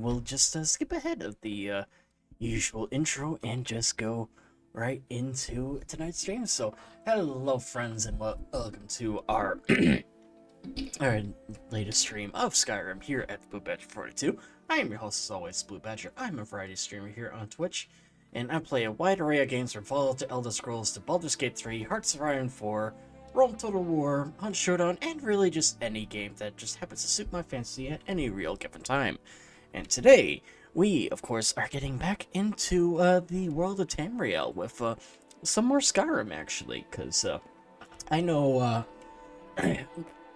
will just skip ahead of the usual intro and just go right into tonight's stream. So, hello friends, and welcome to our our latest stream of Skyrim here at TheBlueBadger 42. I am your host as always, TheBlueBadger. I'm a variety streamer here on Twitch, and I play a wide array of games from Fallout to Elder Scrolls to Baldur's Gate 3, Hearts of Iron 4, Rome Total War, Hunt Showdown, and really just any game that just happens to suit my fancy at any real given time. And today, we, of course, are getting back into the world of Tamriel with some more Skyrim, actually, because I know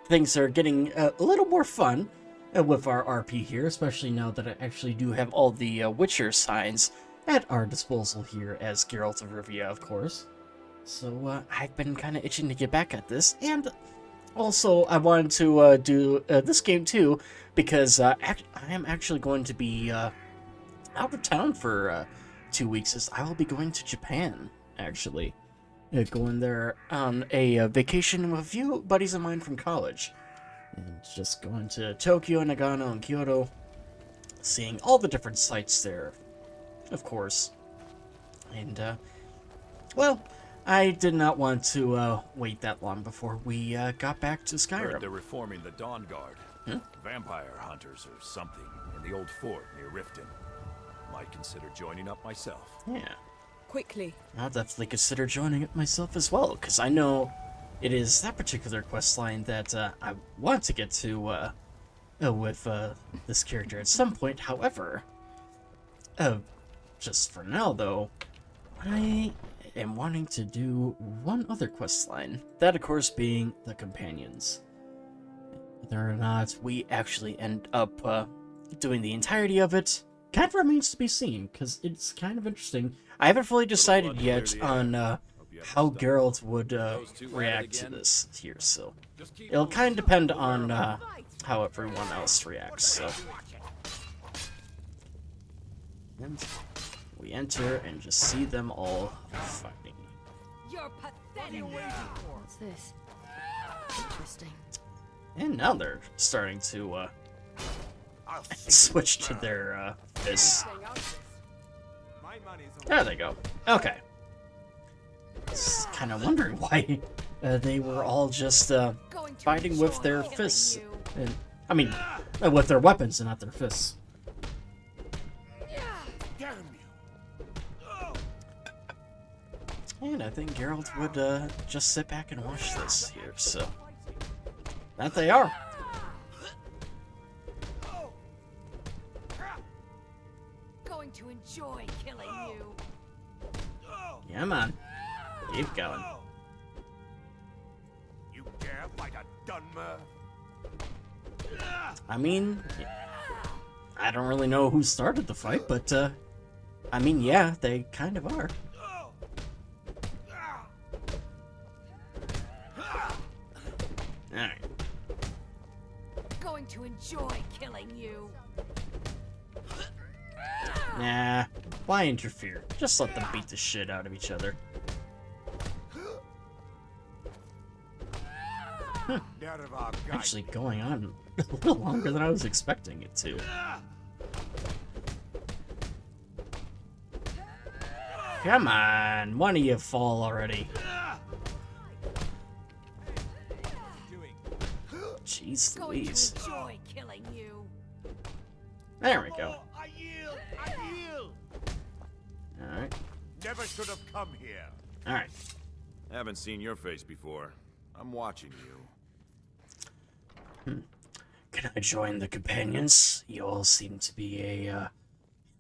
things are getting a little more fun with our RP here, especially now that I actually do have all the Witcher signs at our disposal here as Geralt of Rivia, of course. So I've been kind of itching to get back at this, and also I wanted to do this game too, because I am actually going to be out of town for 2 weeks, as I will be going to Japan, actually. Going there on a vacation with a few buddies of mine from college. And just going to Tokyo, Nagano, and Kyoto, seeing all the different sites there, of course. And, well, I did not want to wait that long before we got back to Skyrim. Heard they're reforming the Dawn Guard. Hmm? Vampire hunters or something in the old fort near Riften. Might consider joining up myself. Yeah. Quickly. I'll definitely consider joining it myself as well, because I know it is that particular quest line that I want to get to with this character at some point. However, just for now though, I am wanting to do one other quest line. That, of course, being the companions. Whether or not we actually end up doing the entirety of it kind of remains to be seen, because it's kind of interesting. I haven't fully decided yet on how Geralt would react to this here, so it'll kind of depend on how everyone else reacts. So, and we enter and just see them all fighting. You're pathetic. What's this? Interesting. And now they're starting to switch to their fists. There they go. Okay. Just kind of wondering why they were all just fighting with their fists. And, I mean, with their weapons and not their fists. And I think Geralt would just sit back and watch this here, so that they are. Going to enjoy killing you. Yeah, man. Keep going. You dare fight a Dunmer? I mean, I don't really know who started the fight, but I mean, yeah, they kind of are. Alright. Going to enjoy killing you. Nah, why interfere? Just let them beat the shit out of each other. Huh. Actually going on a little longer than I was expecting it to. Come on, one of you fall already. Jeez Louise. Enjoy killing you. There we go. I yield! I yield! Alright. Never should have come here. Alright. Haven't seen your face before. I'm watching you. Can I join the companions? You all seem to be a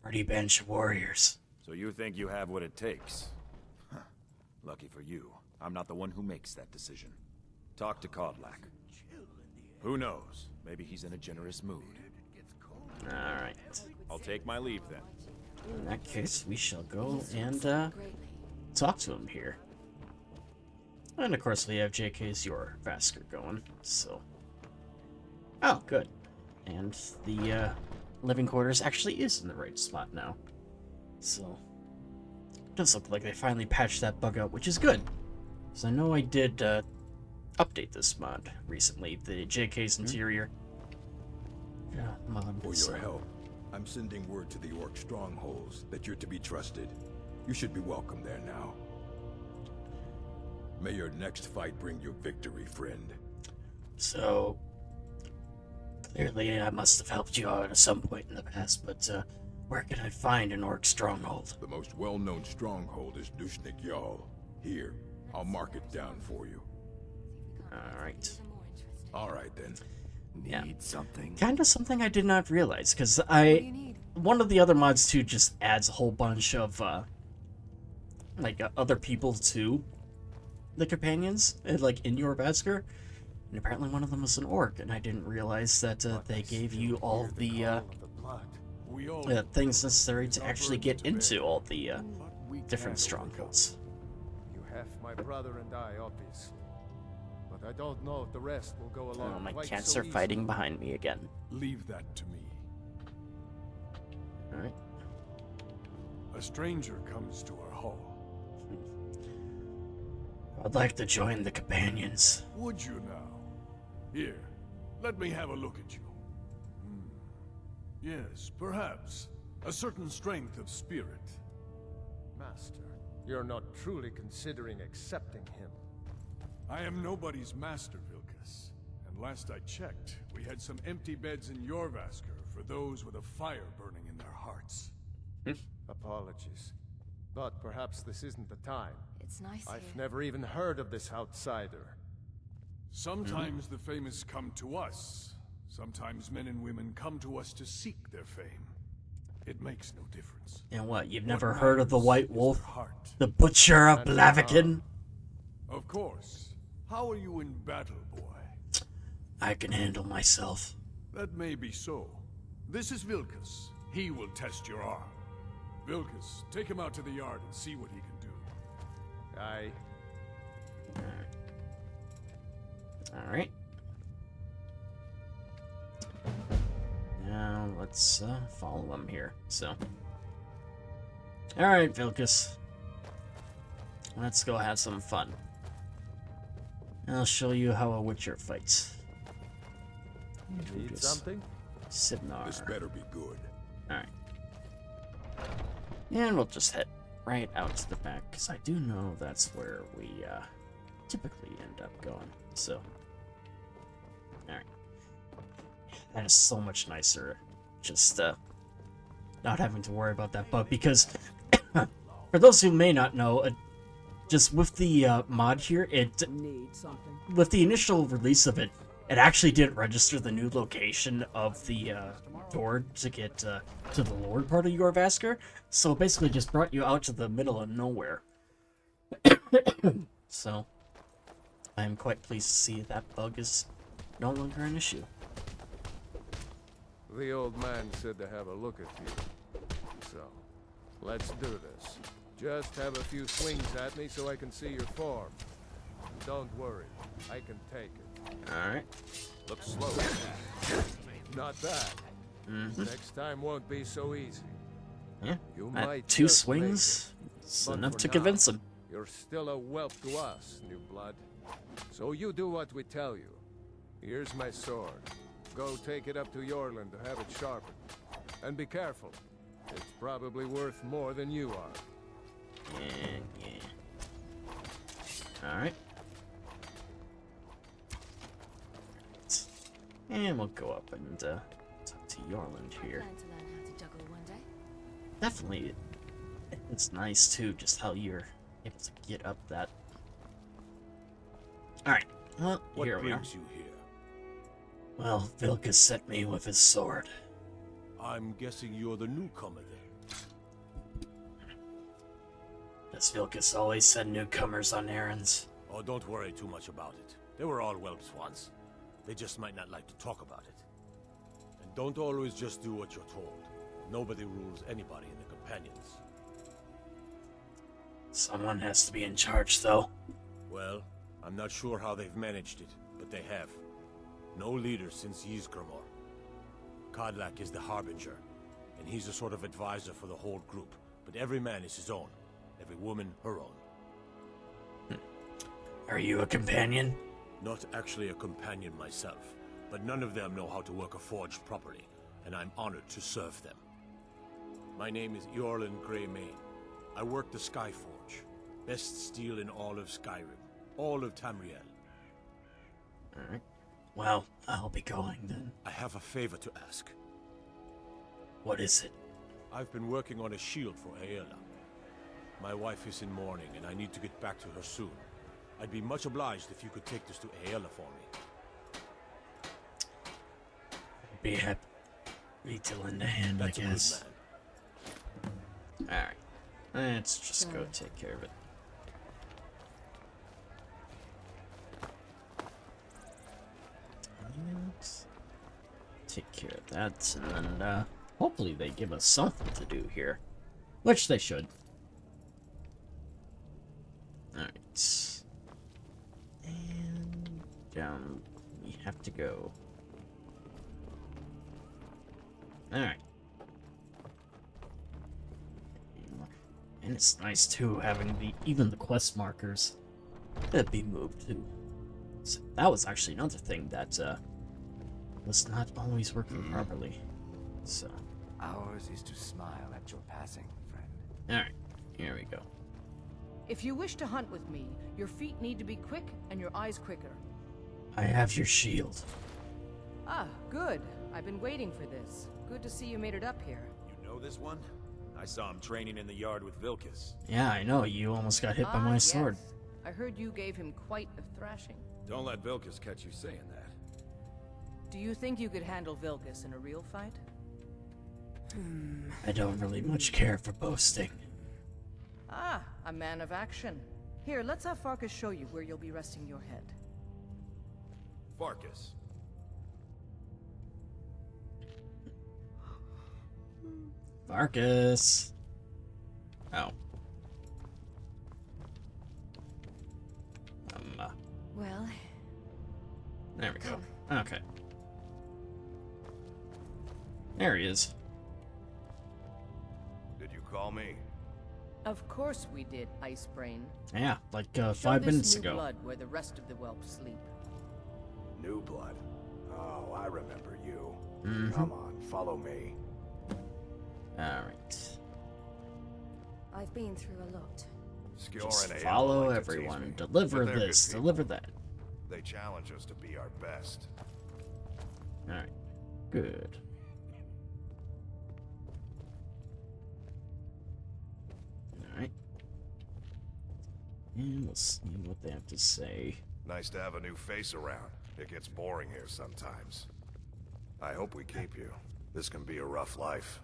hardy bench of warriors. So you think you have what it takes? Huh. Lucky for you, I'm not the one who makes that decision. Talk to Kodlak. Who knows? Maybe he's in a generous mood. Alright. I'll take my leave then. In that case, we shall go and talk to him here. And of course we have JK's Your Vasker going, so... Oh, good. And the living quarters actually is in the right spot now. So, it does look like they finally patched that bug out, which is good. Because I know I did update this mod recently, the JK's interior. Yeah, mod. For your help, I'm sending word to the orc strongholds that you're to be trusted. You should be welcome there now. May your next fight bring you victory, friend. So, clearly I must have helped you out at some point in the past, but where can I find an orc stronghold? The most well-known stronghold is Dushnik Jarl. Here, I'll mark it down for you. Alright. Alright then. Yeah. Need something? Kind of something I did not realize, because What do you need? one of the other mods too just adds a whole bunch of other people to the companions, like in your Badsker, and apparently one of them was an orc, and I didn't realize that they gave you all the things necessary to actually get into all the different strongholds. You have my brother and I, obviously. But I don't know if the rest will go along Oh, my quite cats so are fighting easily. behind me again. Leave that to me. Alright. A stranger comes to our hall. I'd like to join the companions. Would you now? Here, let me have a look at you. Yes, perhaps. A certain strength of spirit. Master, you're not truly considering accepting him. I am nobody's master, Vilkas. And last I checked, we had some empty beds in your Vasker for those with a fire burning in their hearts. Apologies. But perhaps this isn't the time. It's nice I've here. never even heard of this outsider. Sometimes the famous come to us. Sometimes men and women come to us to seek their fame. It makes no difference. And what, you've What never heard of the matters White is Wolf? their heart. The Butcher of And Blaviken? Of course. How are you in battle, boy? I can handle myself. That may be so. This is Vilkas. He will test your arm. Vilkas, take him out to the yard and see what he can do. I... Alright. Now, let's follow him here, so. Alright, Vilkas. Let's go have some fun. I'll show you how a Witcher fights. Need Just something? Sibnar. This better be good. Alright. And we'll just head right out to the back, because I do know that's where we typically end up going. So, alright. That is so much nicer. Just not having to worry about that bug, because for those who may not know, just with the mod here, it Need something? with the initial release of it, it actually didn't register the new location of the door to get to the lower part of your Vasker, so it basically just brought you out to the middle of nowhere. So, I'm quite pleased to see that bug is no longer an issue. The old man said to have a look at you. So, let's do this. Just have a few swings at me so I can see your form. Don't worry, I can take it. Alright. Look slow. Not bad. Next time won't be so easy. Yeah. You At might 2 just make swings, it's But enough for to now- convince him. You're still a whelp to us, new blood. So you do what we tell you. Here's my sword. Go take it up to Yorland to have it sharpened. And be careful. It's probably worth more than you are. Yeah. Alright. And we'll go up and talk to Yorland here. Plan to learn how to juggle one day. Definitely, it's nice too, just how you're able to get up that. Alright, well, What here we are. brings you here? Well, Vilkas sent me with his sword. I'm guessing you're the newcomer then. Does Vilkas always send newcomers on errands? Oh, don't worry too much about it. They were all whelps once. They just might not like to talk about it. And don't always just do what you're told. Nobody rules anybody in the companions. Someone has to be in charge, though. Well, I'm not sure how they've managed it, but they have. No leader since Ysgramor. Kodlak is the Harbinger, and he's a sort of advisor for the whole group, but every man is his own. Every woman her own. Are you a companion? Not actually a companion myself, but none of them know how to work a forge properly, and I'm honored to serve them. My name is Eorlin Greymane. I work the Skyforge. Best steel in all of Skyrim. All of Tamriel. Alright. Well, I'll be going then. I have a favor to ask. What is it? I've been working on a shield for Aela. My wife is in mourning, and I need to get back to her soon. I'd be much obliged if you could take this to Aela for me. Be happy to lend a hand, That's I a good guess. man. Alright. Let's just go take care of it. Let's take care of that, and then, hopefully they give us something to do here. Which they should. Alright. And down we have to go. Alright. And it's nice too having even the quest markers that be moved too. So that was actually another thing that was not always working properly. So Ours is to smile at your passing, friend. alright, here we go. If you wish to hunt with me, your feet need to be quick and your eyes quicker. I have your shield. Ah, good. I've been waiting for this. Good to see you made it up here. You know this one? I saw him training in the yard with Vilkas. Yeah, I know, you almost got hit by my sword. Yes. I heard you gave him quite a thrashing. Don't let Vilkas catch you saying that. Do you think you could handle Vilkas in a real fight? I don't really much care for boasting. Ah, a man of action. Here, let's have Farkas show you where you'll be resting your head. Farkas. Farkas. Oh. Well, There we go. Okay. There he is. Did you call me? Of course we did, Icebrain. Yeah, like Show 5 this minutes new ago. blood where the rest of the whelps sleep. New blood. Oh, I remember you. Mhm. Come on, follow me. Alright. I've been through a lot. Skjor Just and Aela follow like to tease everyone. me, Deliver but they're good this, people. deliver that. They challenge us to be our best. Alright. Good. Alright. And we'll see what they have to say. Nice to have a new face around. It gets boring here sometimes. I hope we keep you. This can be a rough life.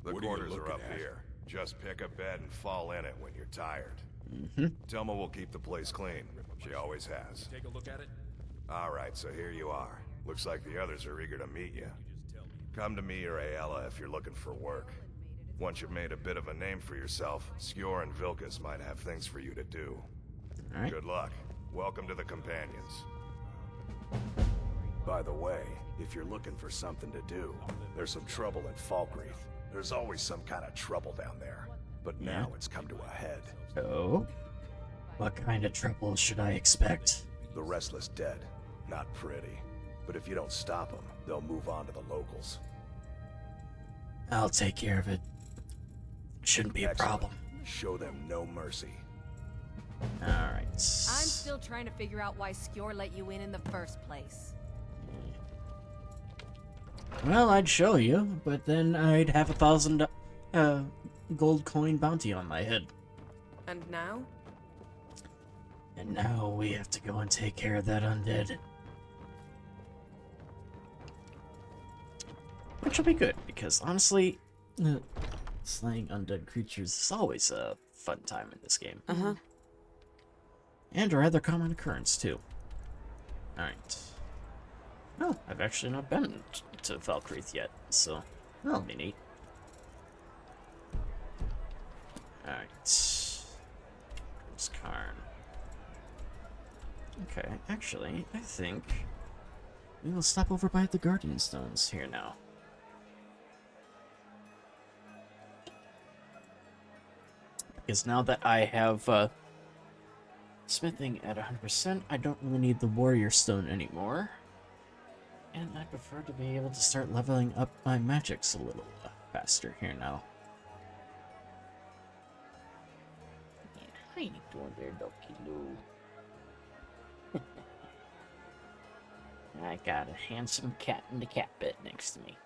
The What are you quarters are looking up at? here. Just pick a bed and fall in it when you're tired. Mm-hmm. Telma will keep the place clean. She always has. Take a look at it. Alright, so here you are. Looks like the others are eager to meet you. Come to me or Aela if you're looking for work. Once you've made a bit of a name for yourself, Skjor and Vilkas might have things for you to do. Alright. Good luck. Welcome to the Companions. By the way, if you're looking for something to do, there's some trouble in Falkreath. There's always some kind of trouble down there. But now it's come to a head. So, what kind of trouble should I expect? The Restless Dead. Not pretty. But if you don't stop them, they'll move on to the locals. I'll take care of it. Shouldn't be a Excellent. problem. Show them no mercy. Alright. I'm still trying to figure out why Skjor let you in the first place. Well, I'd show you, but then I'd have 1,000 gold coin bounty on my head. And now? And now we have to go and take care of that undead. Which will be good, because honestly, slaying undead creatures is always a fun time in this game. Uh-huh. And a rather common occurrence, too. Alright. Well, I've actually not been to Falkreath yet, so that'll be neat. Alright. There's Karn. Okay, actually, I think we will stop over by the Guardian Stones here now. Because now that I have smithing at 100%, I don't really need the Warrior Stone anymore. And I prefer to be able to start leveling up my magics a little faster here now. you doing there, Doki Lou? I got a handsome cat in the cat bed next to me.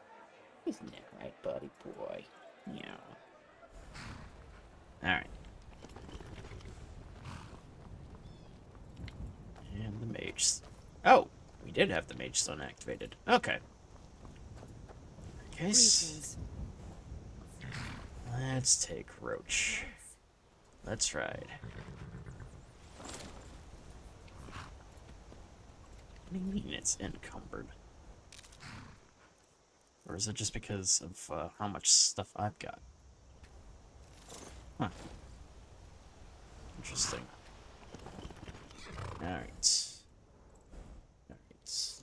Isn't that right, buddy boy? Yeah. Alright. And the mage. Oh! We did have the mage stone activated. Okay. Okay. Let's take Roach. Let's ride. What do you mean it's encumbered? Or is it just because of how much stuff I've got? Huh. Interesting. Alright.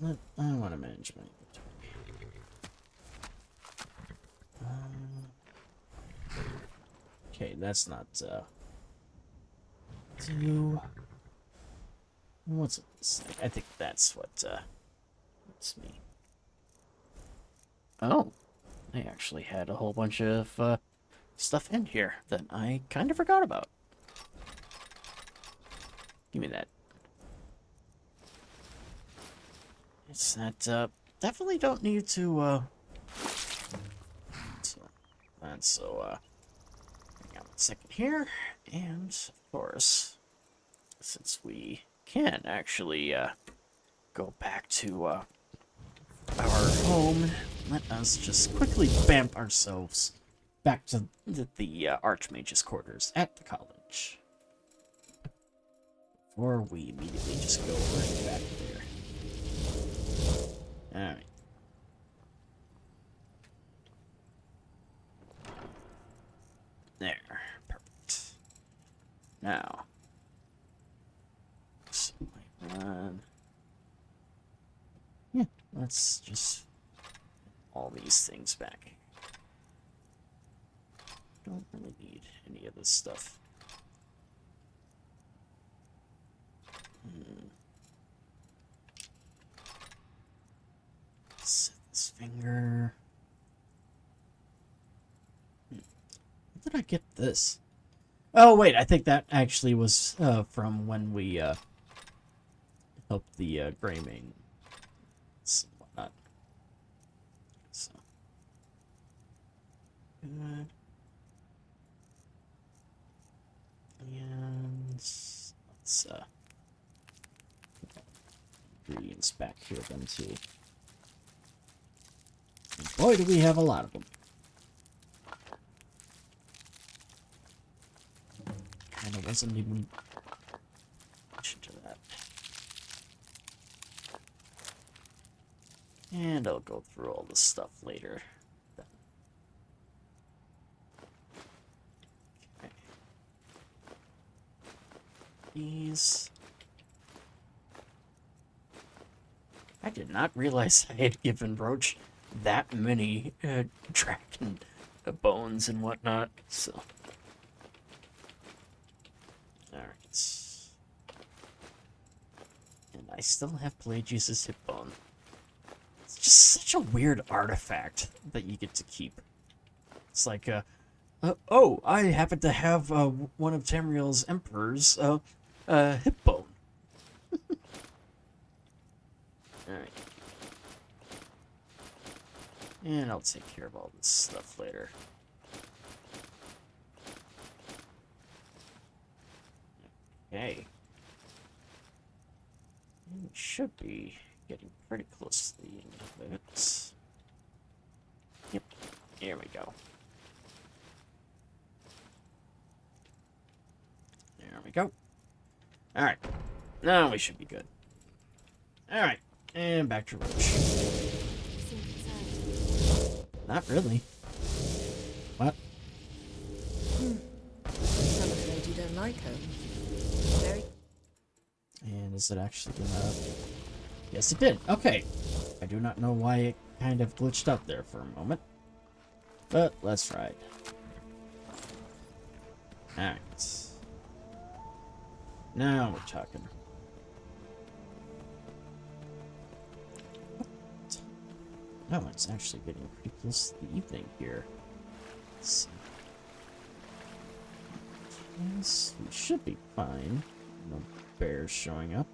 Alright. I want to manage my inventory. Okay, that's not, what's it? I think that's what, that's me. Oh, I actually had a whole bunch of, stuff in here that I kind of forgot about. Give me that. It's that, definitely don't need to, hang on one second here, and, of course, since we can actually, go back to, our home, let us just quickly bamp ourselves back to the Archmage's quarters at the college. Before we immediately just go right back there. Alright. There. Perfect. Now. Yeah, let's just all these things back. Don't really need any of this stuff. Set this finger. Where did I get this? Oh wait, I think that actually was from when we helped the Greymane and whatnot. So good. And let's ingredients back here then too. And boy, do we have a lot of them. And it wasn't even mentioned to that. And I'll go through all this stuff later. Okay. These. I did not realize I had given Roach that many dragon bones and whatnot, so. Alright. And I still have Pelagius' hip bone. It's just such a weird artifact that you get to keep. It's like, oh, I happen to have one of Tamriel's Emperor's hip bone. Alright. And I'll take care of all this stuff later. Okay. We should be getting pretty close to the end of it. Yep. Here we go. There we go. Alright. Now we should be good. Alright. And back to Roach. Not really. What? I'm afraid you don't like her. Very. And is it actually gonna... Yes, it did. Okay. I do not know why it kind of glitched out there for a moment. But let's ride. Alright. Now we're talking. Oh, it's actually getting pretty close to the evening here. Let's see. these, we should be fine. No bears showing up.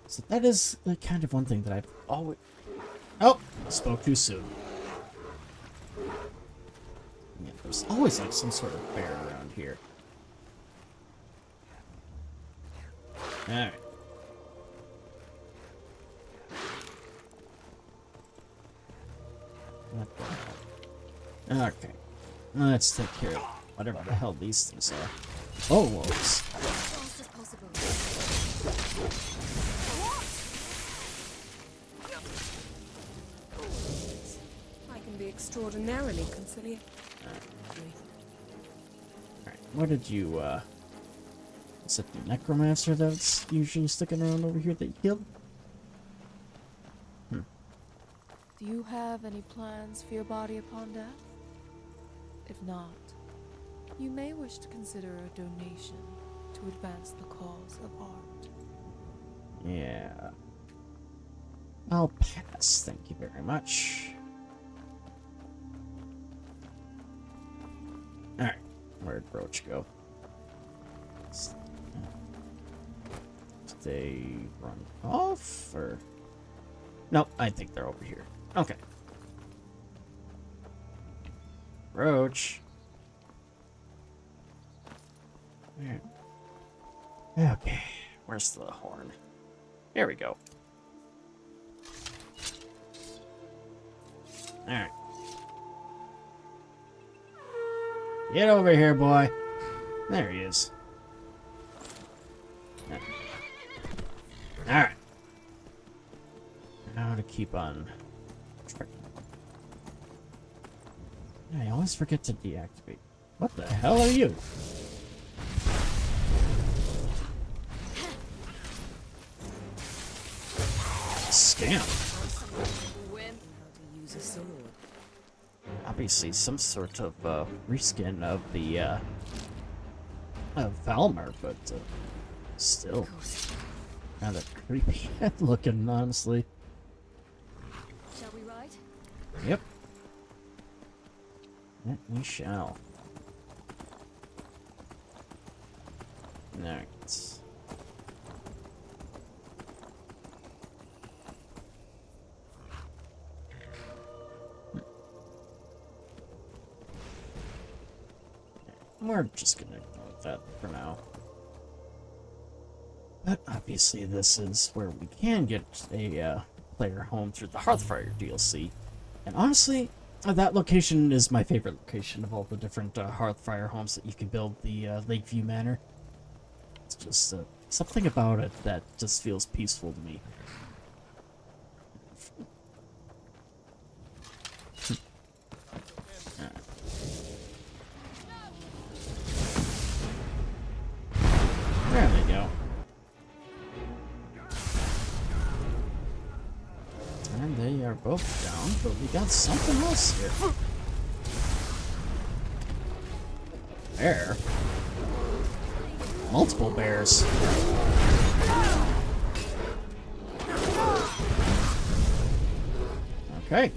So that is the kind of one thing that I've always... Oh! Spoke too soon. Yeah, there's always like some sort of bear around here. Alright. What the hell? Okay. Let's take care of whatever the hell these things are. Oh, wolves. I can be extraordinarily conciliatory. Alright, what did you, is it the necromancer that's usually sticking around over here that you killed? Do you have any plans for your body upon death? If not, you may wish to consider a donation to advance the cause of art. Yeah. I'll pass, thank you very much. Alright, where'd Roach go? Did they run off, or...? Nope, I think they're over here. Okay. Roach. Where? Okay. Where's the horn? There we go. Alright. Get over here, boy. There he is. Alright. Now to keep on... I always forget to deactivate. What the hell are you? Scam. Obviously some sort of reskin of the of Valmar, but still kind of creepy looking, honestly. Shall we ride? Yep. That we shall. Alright. We're just gonna ignore that for now. But obviously this is where we can get a player home through the Hearthfire DLC. And honestly, that location is my favorite location of all the different Hearthfire homes that you can build, the Lakeview Manor. It's just something about it that just feels peaceful to me. There we go. And they are both down, but we got something else here. Bear? Multiple bears. Okay.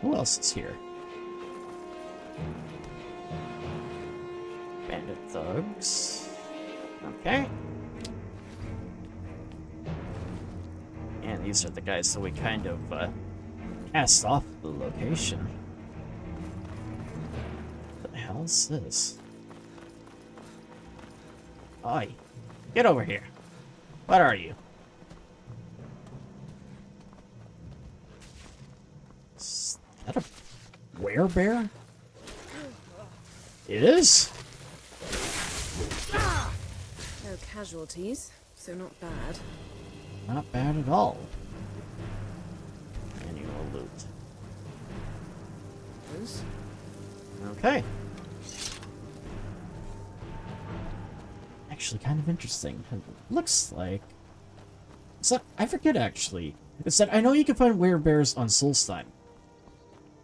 Who else is here? Bandit thugs. Okay. And these are the guys that we kind of cast off the location. What the hell is this? Oi, get over here. What are you? Is that a werebear? It is? No casualties, so not bad. Not bad at all. Annual loot. Okay. Actually, kind of interesting. It looks like... So, I forget, actually. It's that I know you can find werebears on Solstheim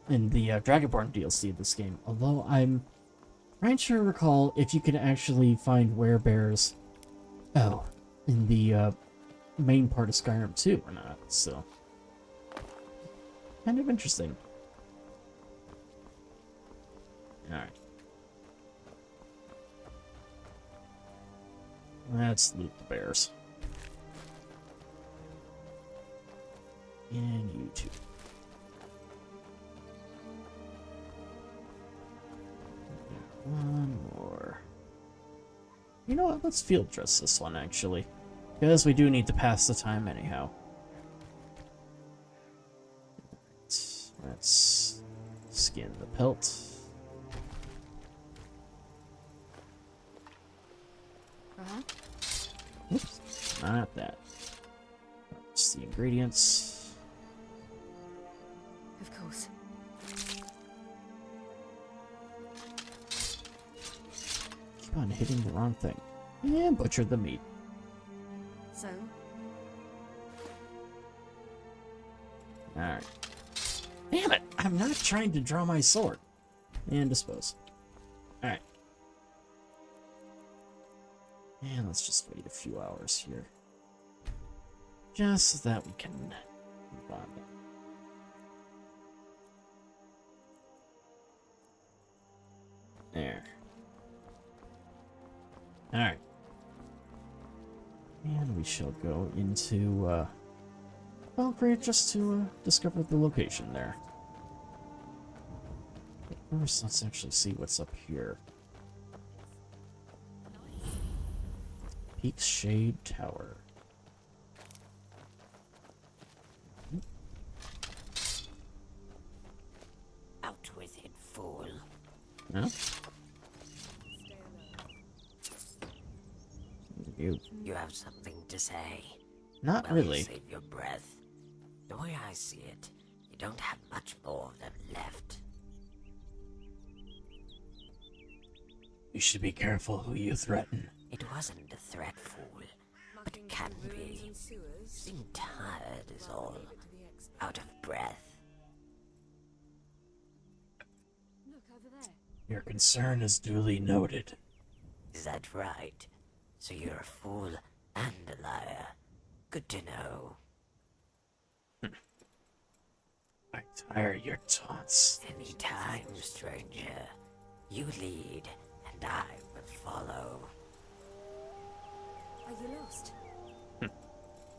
in the Dragonborn DLC of this game, although I'm trying to recall if you can actually find werebears in the main part of Skyrim too or not, so kind of interesting. Let's loot the bears. And you too. One more. You know what? Let's field dress this one, actually. Because we do need to pass the time anyhow. Let's skin the pelt. Oops, not that. That's the ingredients. Of course. Keep on hitting the wrong thing. And butcher the meat. So? Alright. Damn it! I'm not trying to draw my sword. And dispose. Alright. And let's just wait a few hours here. Just so that we can move on. There. Alright. And we shall go into, Valkyrie just to discover the location there. But first, let's actually see what's up here. Peak's Shade Tower. Out with it, fool. No? You have something to say? Not well, really. Save your breath. The way I see it, you don't have much more of them left. You should be careful who you threaten. It wasn't a threat, fool, but it can be. Seem tired is all. Out of breath. Look over there. Your concern is duly noted. Is that right? So you're a fool and a liar. Good to know. I tire your taunts. Any time, stranger. You lead, and I will follow. Are you lost?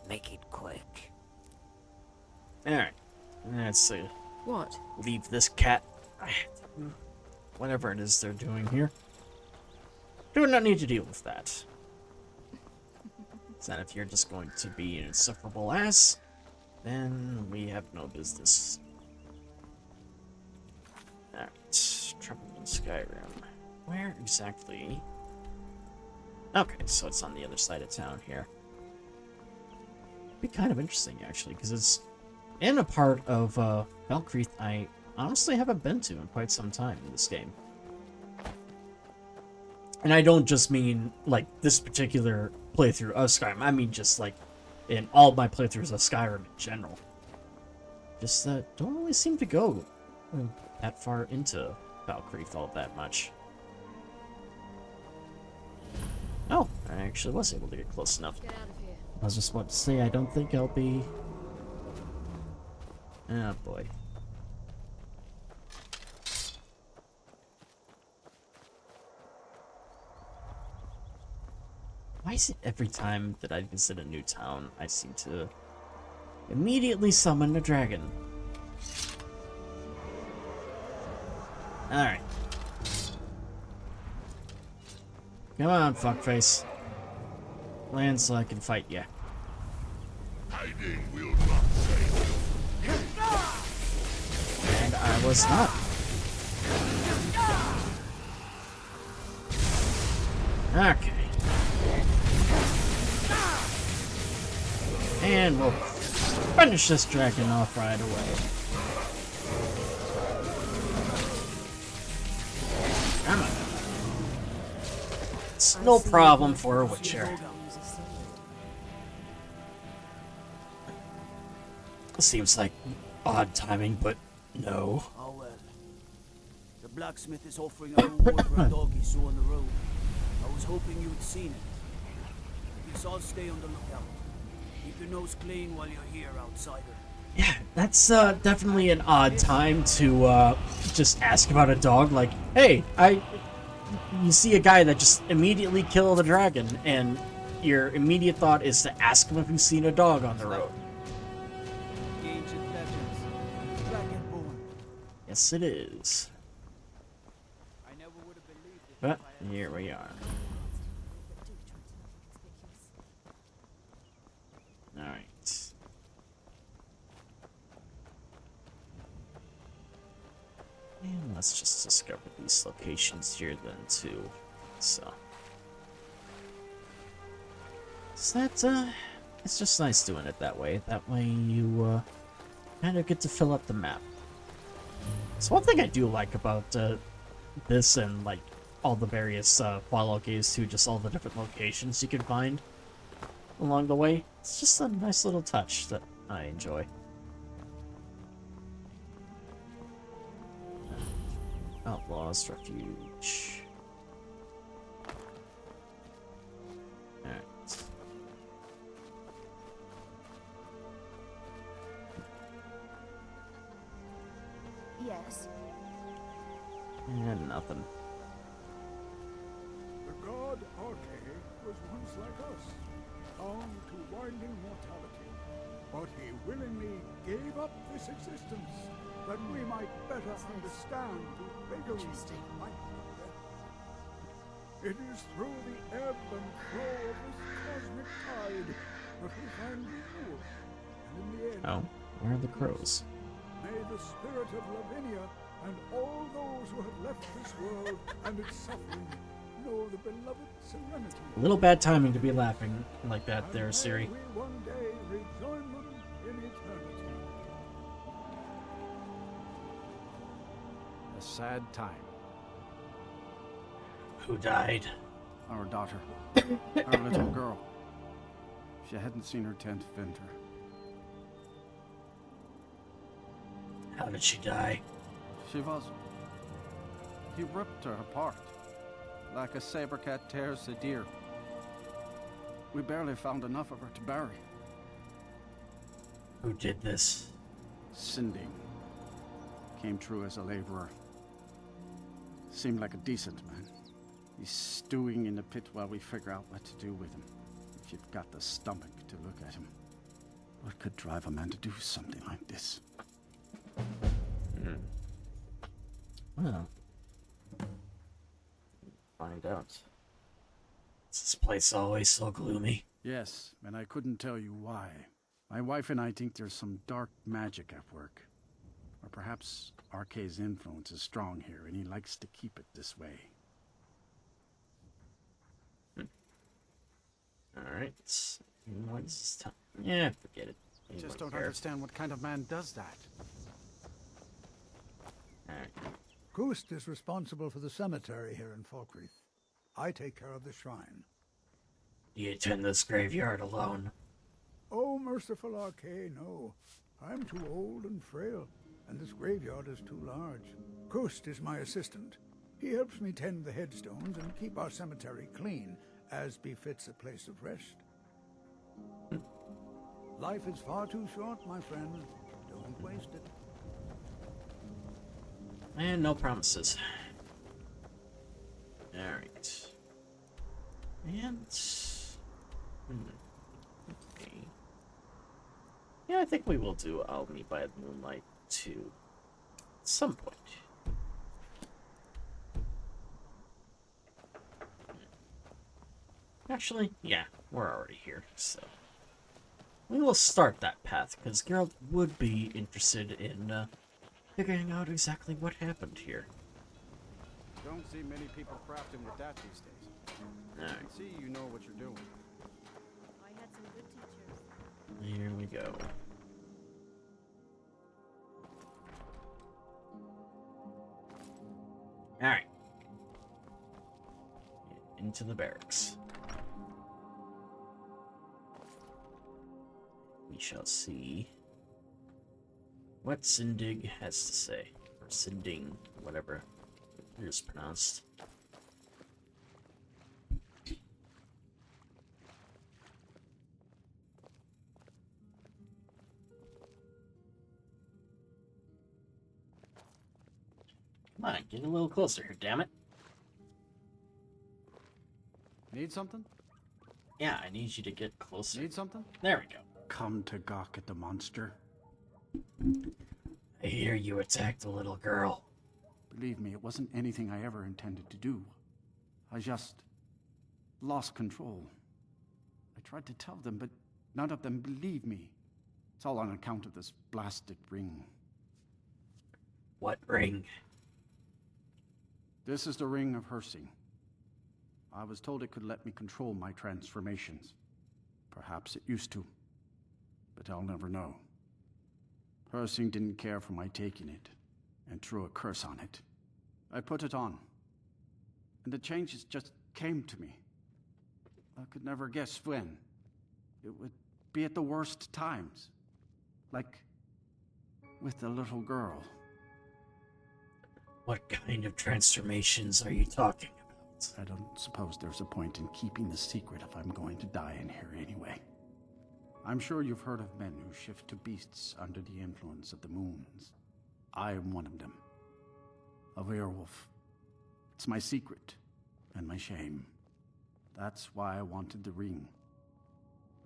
Make it quick. Alright. Let's see. What? Leave this cat. Whatever it is they're doing here. Do not need to deal with that. So if you're just going to be an insufferable ass, then we have no business. Alright. Trouble in Skyrim. Where exactly? Okay, so it's on the other side of town here. It'd be kind of interesting, actually, because it's in a part of Valkyrie I honestly haven't been to in quite some time in this game. And I don't just mean, like, this particular playthrough of Skyrim. I mean just, like, in all my playthroughs of Skyrim in general. Just don't really seem to go that far into Valkyrie all that much. Oh, I actually was able to get close enough. Get out of here. I was just about to say, I don't think I'll be... Oh, boy. Why is it every time that I visit a new town, I seem to immediately summon a dragon? Alright. Come on, fuckface. Land so I can fight ya. Hiding will not save you. And I was not. Okay. And we'll finish this dragon off right away. Come on. It's no problem for a witcher. Seems like odd timing, but no. Oh well. The blacksmith is offering a reward for a dog he saw on the road. I was hoping you'd seen it. Guess I'll stay on the lookout. Keep your nose clean while you're here, outsider. Yeah, that's definitely an odd time to just ask about a dog. Like, hey, you see a guy that just immediately killed a dragon, and your immediate thought is to ask him if he's seen a dog on the road. The ancient legends. Dragonborn. Yes, it is. I never would have believed it. But here we are. Alright. And let's just discover these locations here then too. So that it's just nice doing it that way. That way you kind of get to fill up the map. So one thing I do like about this and like all the various Fallout games too, just all the different locations you can find along the way. It's just a nice little touch that I enjoy. Outlaws Refuge. Alright. Yes. And nothing. The god Arche was once like us, bound to winding mortality. But he willingly gave up this existence, that we might better understand the vagaries of life and death. It is through the ebb and flow of this cosmic tide that we find renewal, and in the end... Oh, where are the crows? May the spirit of Lavinia and all those who have left this world and its suffering know the beloved serenity. A little bad timing to be laughing like that there, Siri. We one day rejoin them in eternity. A sad time. Who died? Our daughter. Our little girl. She hadn't seen her 10th winter. How did she die? She was. He ripped her apart, like a saber cat tears a deer. We barely found enough of her to bury. Who did this? Sinding. Came through as a laborer. Seemed like a decent man. He's stewing in the pit while we figure out what to do with him. If you've got the stomach to look at him. What could drive a man to do something like this? Well, find out. Is this place always so gloomy? Yes, and I couldn't tell you why. My wife and I think there's some dark magic at work. Or perhaps Arche's influence is strong here, and he likes to keep it this way. Alright. What's this time? Yeah, forget it. I just don't understand what kind of man does that. Alright. Kust is responsible for the cemetery here in Falkreath. I take care of the shrine. Do you attend this graveyard alone? Oh, merciful Arche, no. I'm too old and frail, and this graveyard is too large. Kust is my assistant. He helps me tend the headstones and keep our cemetery clean, as befits a place of rest. Life is far too short, my friend. Don't waste it. And no promises. Alright. And... okay. Yeah, I think we will do I'll Meet by the Moonlight 2 at some point. Actually, yeah, we're already here, so... we will start that path, because Geralt would be interested in, figuring out exactly what happened here. Don't see many people crafting with that these days. I can see you know what you're doing. I had some good teachers. Here we go. Alright. Into the barracks. We shall see what Sindig has to say. Or Sinding, whatever it is pronounced. Come on, get a little closer here, damn it. Need something? Yeah, I need you to get closer. Need something? There we go. Come to gawk at the monster. I hear you attacked a little girl. Believe me, it wasn't anything I ever intended to do. I just lost control. I tried to tell them, but none of them believed me. It's all on account of this blasted ring. What ring? This is the Ring of Hersing. I was told it could let me control my transformations. Perhaps it used to, but I'll never know. Hersing didn't care for my taking it, and threw a curse on it. I put it on, and the changes just came to me. I could never guess when. It would be at the worst times. Like with the little girl. What kind of transformations are you talking about? I don't suppose there's a point in keeping the secret if I'm going to die in here anyway. I'm sure you've heard of men who shift to beasts under the influence of the moons. I am one of them. A werewolf. It's my secret and my shame. That's why I wanted the ring.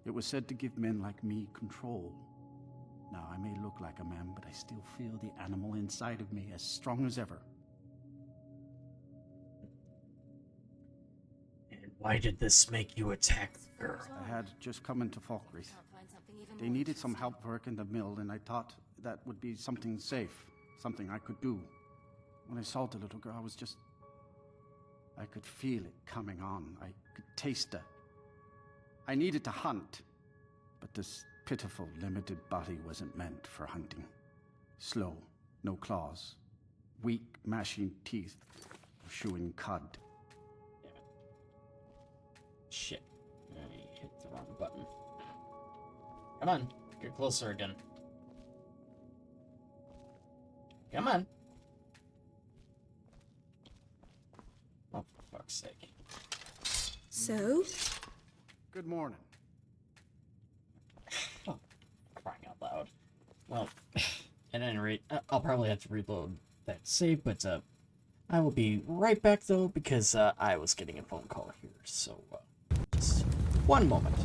It was said to give men like me control. Now, I may look like a man, but I still feel the animal inside of me as strong as ever. And why did this make you attack the girl? I had just come into Falkreath. They needed some help work in the mill, and I thought that would be something safe, something I could do. When I saw the little girl, I could feel it coming on. I could taste it. I needed to hunt, but this pitiful, limited body wasn't meant for hunting. Slow, no claws, weak, mashing teeth, chewing cud. Damn it. Shit. I hit the wrong button. Come on, get closer again. Come on. Oh, for fuck's sake. So? Good morning. Oh, crying out loud. Well, at any rate, I'll probably have to reload that save, but I will be right back though, because I was getting a phone call here, so just one moment.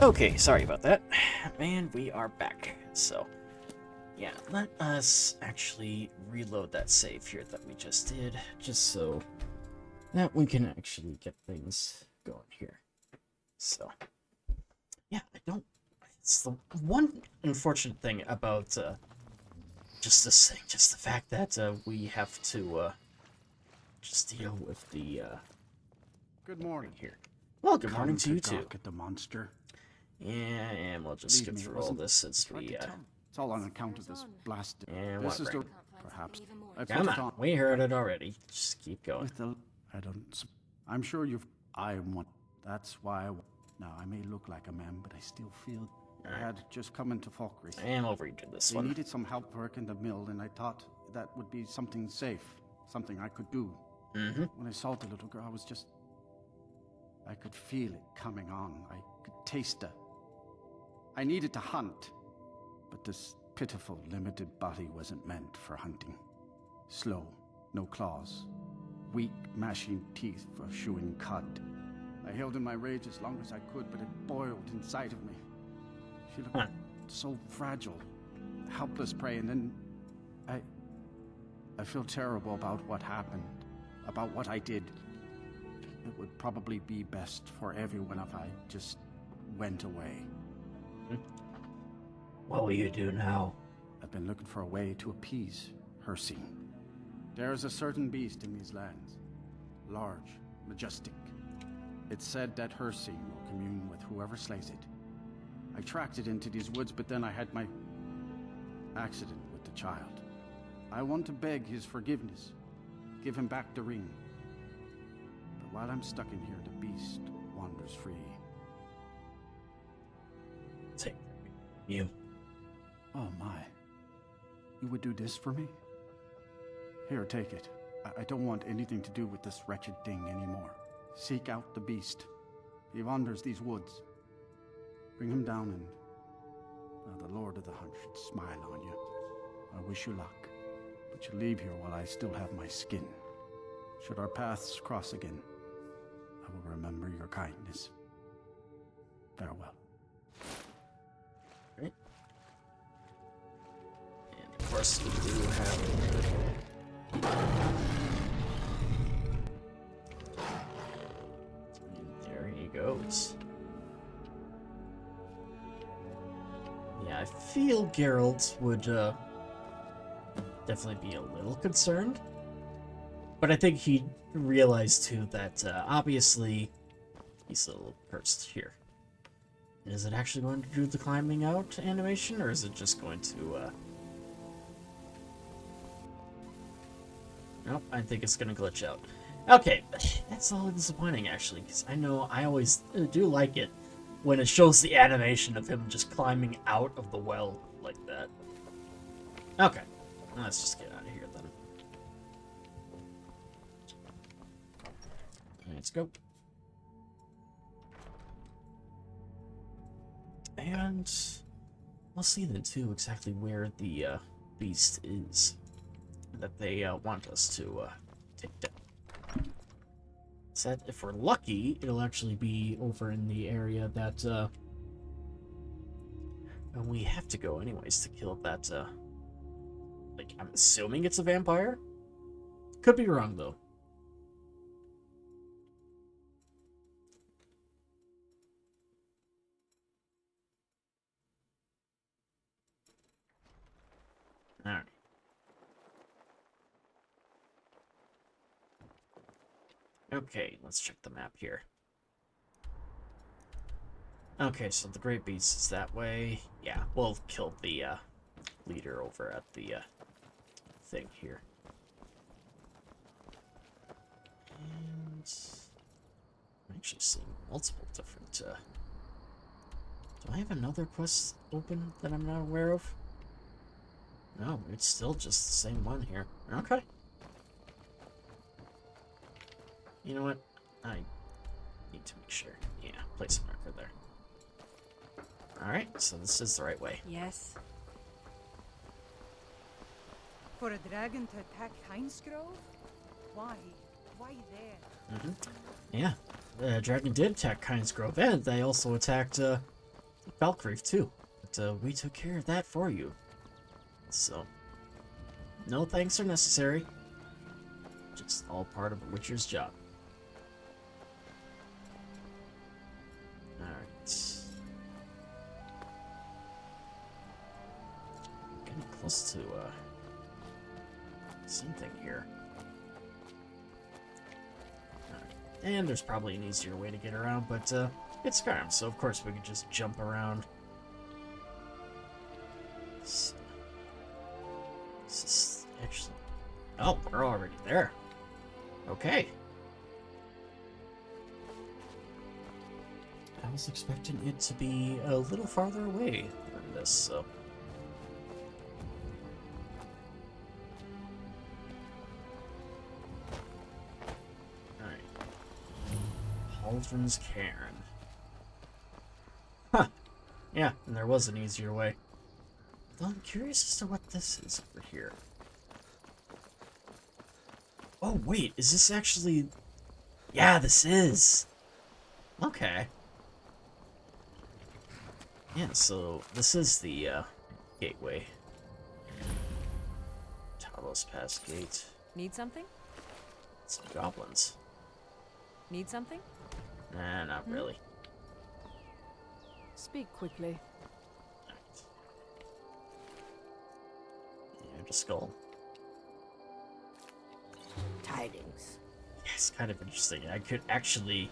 Okay, sorry about that. And we are back. So, yeah, let us actually reload that save here that we just did, just so that we can actually get things going here. So, yeah, I It's the one unfortunate thing about just this thing, just the fact that we have to just deal with the Good morning here. Well, good morning to you too. At the monster. Yeah, and we'll just skip through all this since we It's all on account of this blasted. and This is what the perhaps. Come on, we heard it already. Just keep going. With the, I don't. I'm sure you've. I want. That's why. Now I may look like a man, but I still feel. I had just come into Falkreath. And we'll read this They one. needed some help working the mill, and I thought that would be something safe, something I could do. When I saw the little girl, I was just. I could feel it coming on. I could taste it. I needed to hunt, but this pitiful, limited body wasn't meant for hunting. Slow, no claws, weak, mashing teeth for chewing cud. I held in my rage as long as I could, but it boiled inside of me. She looked so fragile, helpless prey, and then I feel terrible about what happened, about what I did. It would probably be best for everyone if I just went away. What will you do now? I've been looking for a way to appease Hersey. There is a certain beast in these lands. Large, majestic. It's said that Hersey will commune with whoever slays it. I tracked it into these woods, but then I had my accident with the child. I want to beg his forgiveness. Give him back the ring. But while I'm stuck in here, the beast wanders free. Take you. Oh my. You would do this for me? Here, take it. I don't want anything to do with this wretched thing anymore. Seek out the beast. He wanders these woods. Bring him down and... the Lord of the Hunt should smile on you. I wish you luck. But you leave here while I still have my skin. Should our paths cross again, I will remember your kindness. Farewell. Right. And of course we do have... And there he goes. Yeah, I feel Geralt would definitely be a little concerned. But I think he realized too that obviously he's a little cursed here. Is it actually going to do the climbing out animation, or is it just going to Nope, I think it's gonna glitch out. Okay, that's a little disappointing actually, because I know I always do like it when it shows the animation of him just climbing out of the well like that. Okay, let's just get out of here then. Let's go. And we'll see then too exactly where the beast is that they want us to take down. Said if we're lucky, it'll actually be over in the area that we have to go anyways to kill that. Like, I'm assuming it's a vampire. Could be wrong though. Alright. Okay, let's check the map here. Okay, so the Great Beast is that way. Yeah, we'll kill the leader over at the thing here. And I'm actually seeing multiple different do I have another quest open that I'm not aware of? No, it's still just the same one here. Okay. You know what? I need to make sure. Yeah, place a marker there. Alright, so this is the right way. Yes. For a dragon to attack Heinsgrove? Why? Why there? Yeah, the dragon did attack Kynesgrove, and they also attacked Falkreath too. But we took care of that for you. So, no thanks are necessary. Just all part of a Witcher's job. Alright. supposed to, something here. And there's probably an easier way to get around, but, it's Skyrim, so of course we could just jump around. So, this is actually... Oh, we're already there. Okay. I was expecting it to be a little farther away than this, so... Alright. Pauldron's Cairn. Huh. Yeah, and there was an easier way. Though I'm curious as to what this is over here. Oh, wait, is this actually... Yeah, this is! Okay. Yeah, so this is the, gateway. Talos Pass Gate. Need something? Some goblins. Need something? Nah, not really. Speak quickly. Yeah, just skull. Tidings. Yes, kind of interesting. I could actually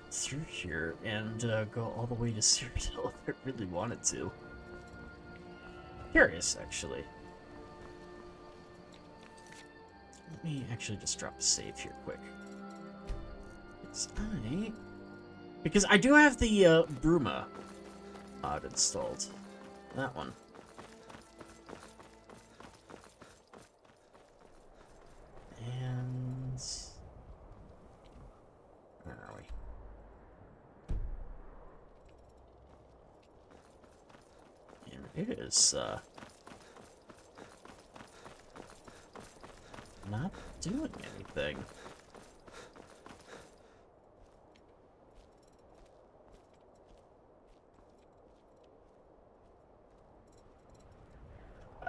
through here and go all the way to Cyrodiil if I really wanted to. Curious, actually. Let me actually just drop a save here quick. Because I do have the Bruma mod installed. That one. And where are we? And it is not doing anything.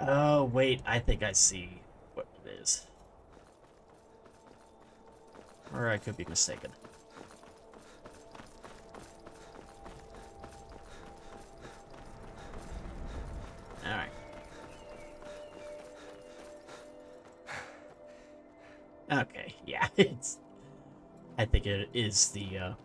Oh, wait, I think I see what it is. Or I could be mistaken. Alright. Okay, yeah, it's... I think it is the,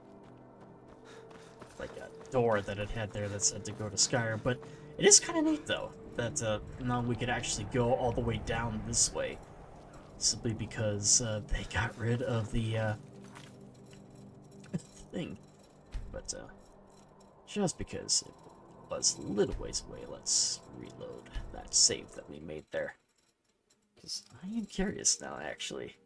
like a door that it had there that said to go to Skyrim, but it is kind of neat, though, that, now we could actually go all the way down this way. Simply because, they got rid of the, thing. But, just because it was a little ways away, let's reload that save that we made there. Because I am curious now, actually.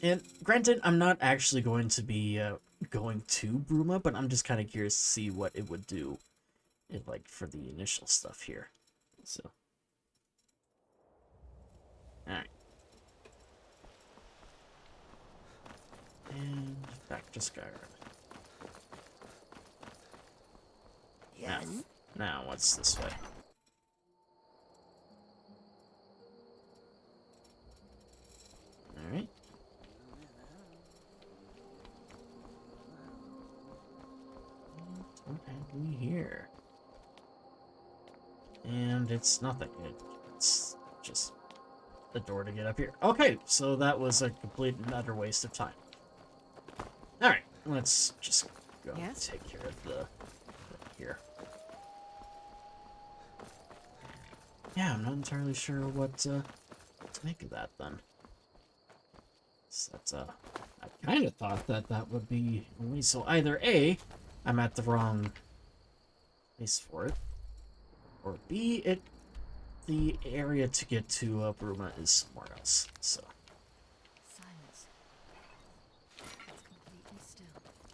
And granted, I'm not actually going to be going to Bruma, but I'm just kind of curious to see what it would do, like for the initial stuff here. So, all right, and back to Skyrim. Yes. Now what's this way? All right. What have we here? And it's nothing. It's just the door to get up here. Okay, so that was a complete and utter waste of time. Alright, let's just go take care of the here. Yeah, I'm not entirely sure what to make of that then. So that's I kind of thought that that would be only so either A, I'm at the wrong place for it, or B, the area to get to Bruma is somewhere else. So Silence. It's completely still.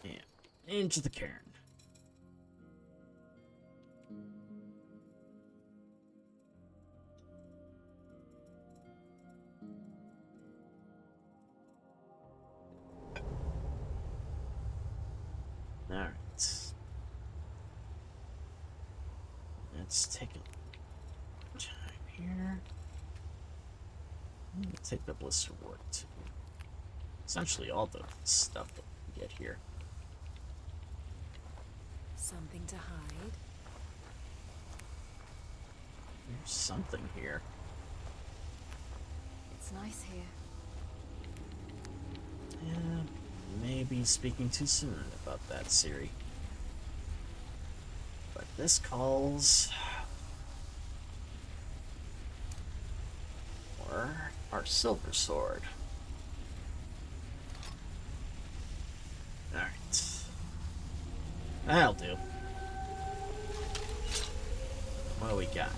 yeah, into the cairn. Alright. Let's take a time here. I'm gonna take the blister ward too. Essentially all the stuff that we get here. Something to hide? There's something here. It's nice here. Yeah, maybe speaking too soon about that, Siri. But this calls for our silver sword. Alright. That'll do. What do we got?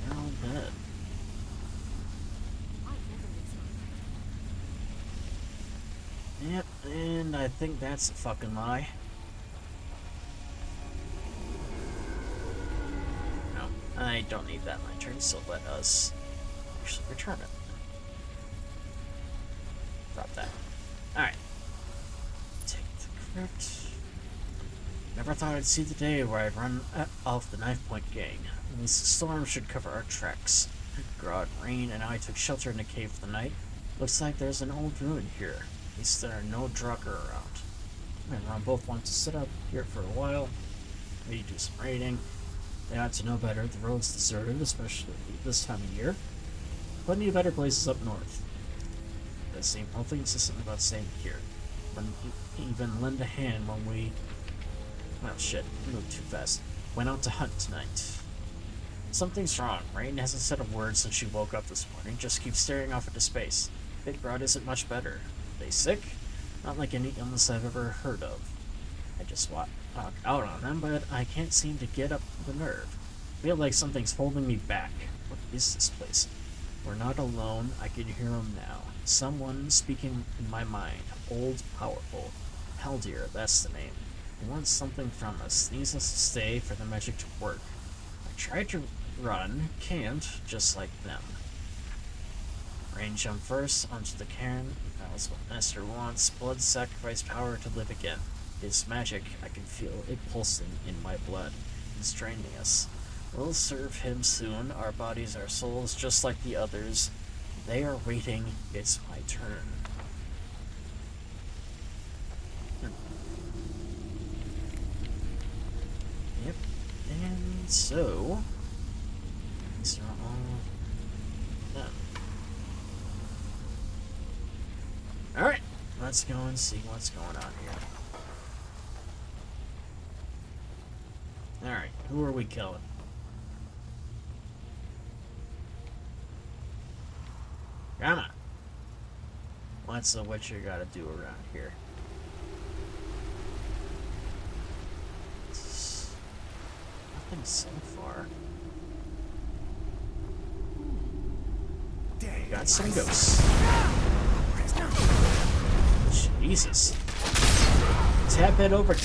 They're all dead. Yep, and I think that's a fucking lie. No, I don't need that lantern, so let us actually return it. Drop that. Alright. Take the crypt. Never thought I'd see the day where I'd run off the Knife Point gang. This storm should cover our tracks. Grod, Rain, and I took shelter in a cave for the night. Looks like there's an old ruin here. At least there are no Drucker around. Me and Ron both want to sit up here for a while. Maybe do some raiding. They ought to know better. The road's deserted, especially this time of year. Plenty of better places up north. They seem healthy and insistent about staying here. Wouldn't even lend a hand when we... Well, shit. Moved too fast. Went out to hunt tonight. Something's wrong. Rain hasn't said a word since she woke up this morning. Just keeps staring off into space. Big Rod isn't much better. Are they sick? Not like any illness I've ever heard of. I just walk out on them, but I can't seem to get up the nerve. I feel like something's holding me back. What is this place? We're not alone. I can hear him now. Someone speaking in my mind. Old, powerful. Haldir, that's the name. He wants something from us. Needs us to stay for the magic to work. I tried to run, can't, just like them. Rain jumped first onto the cairn. That's what Master wants. Blood sacrifice power to live again. His magic, I can feel it pulsing in my blood. It's draining us. We'll serve him soon. Our bodies, our souls, just like the others. They are waiting. It's my turn. Yep. And so... these are all done. Alright, let's go and see what's going on here. Alright, who are we killing? Come on. What's the Witcher gotta do around here? Nothing so far. Got some ghosts. Jesus. Tap it over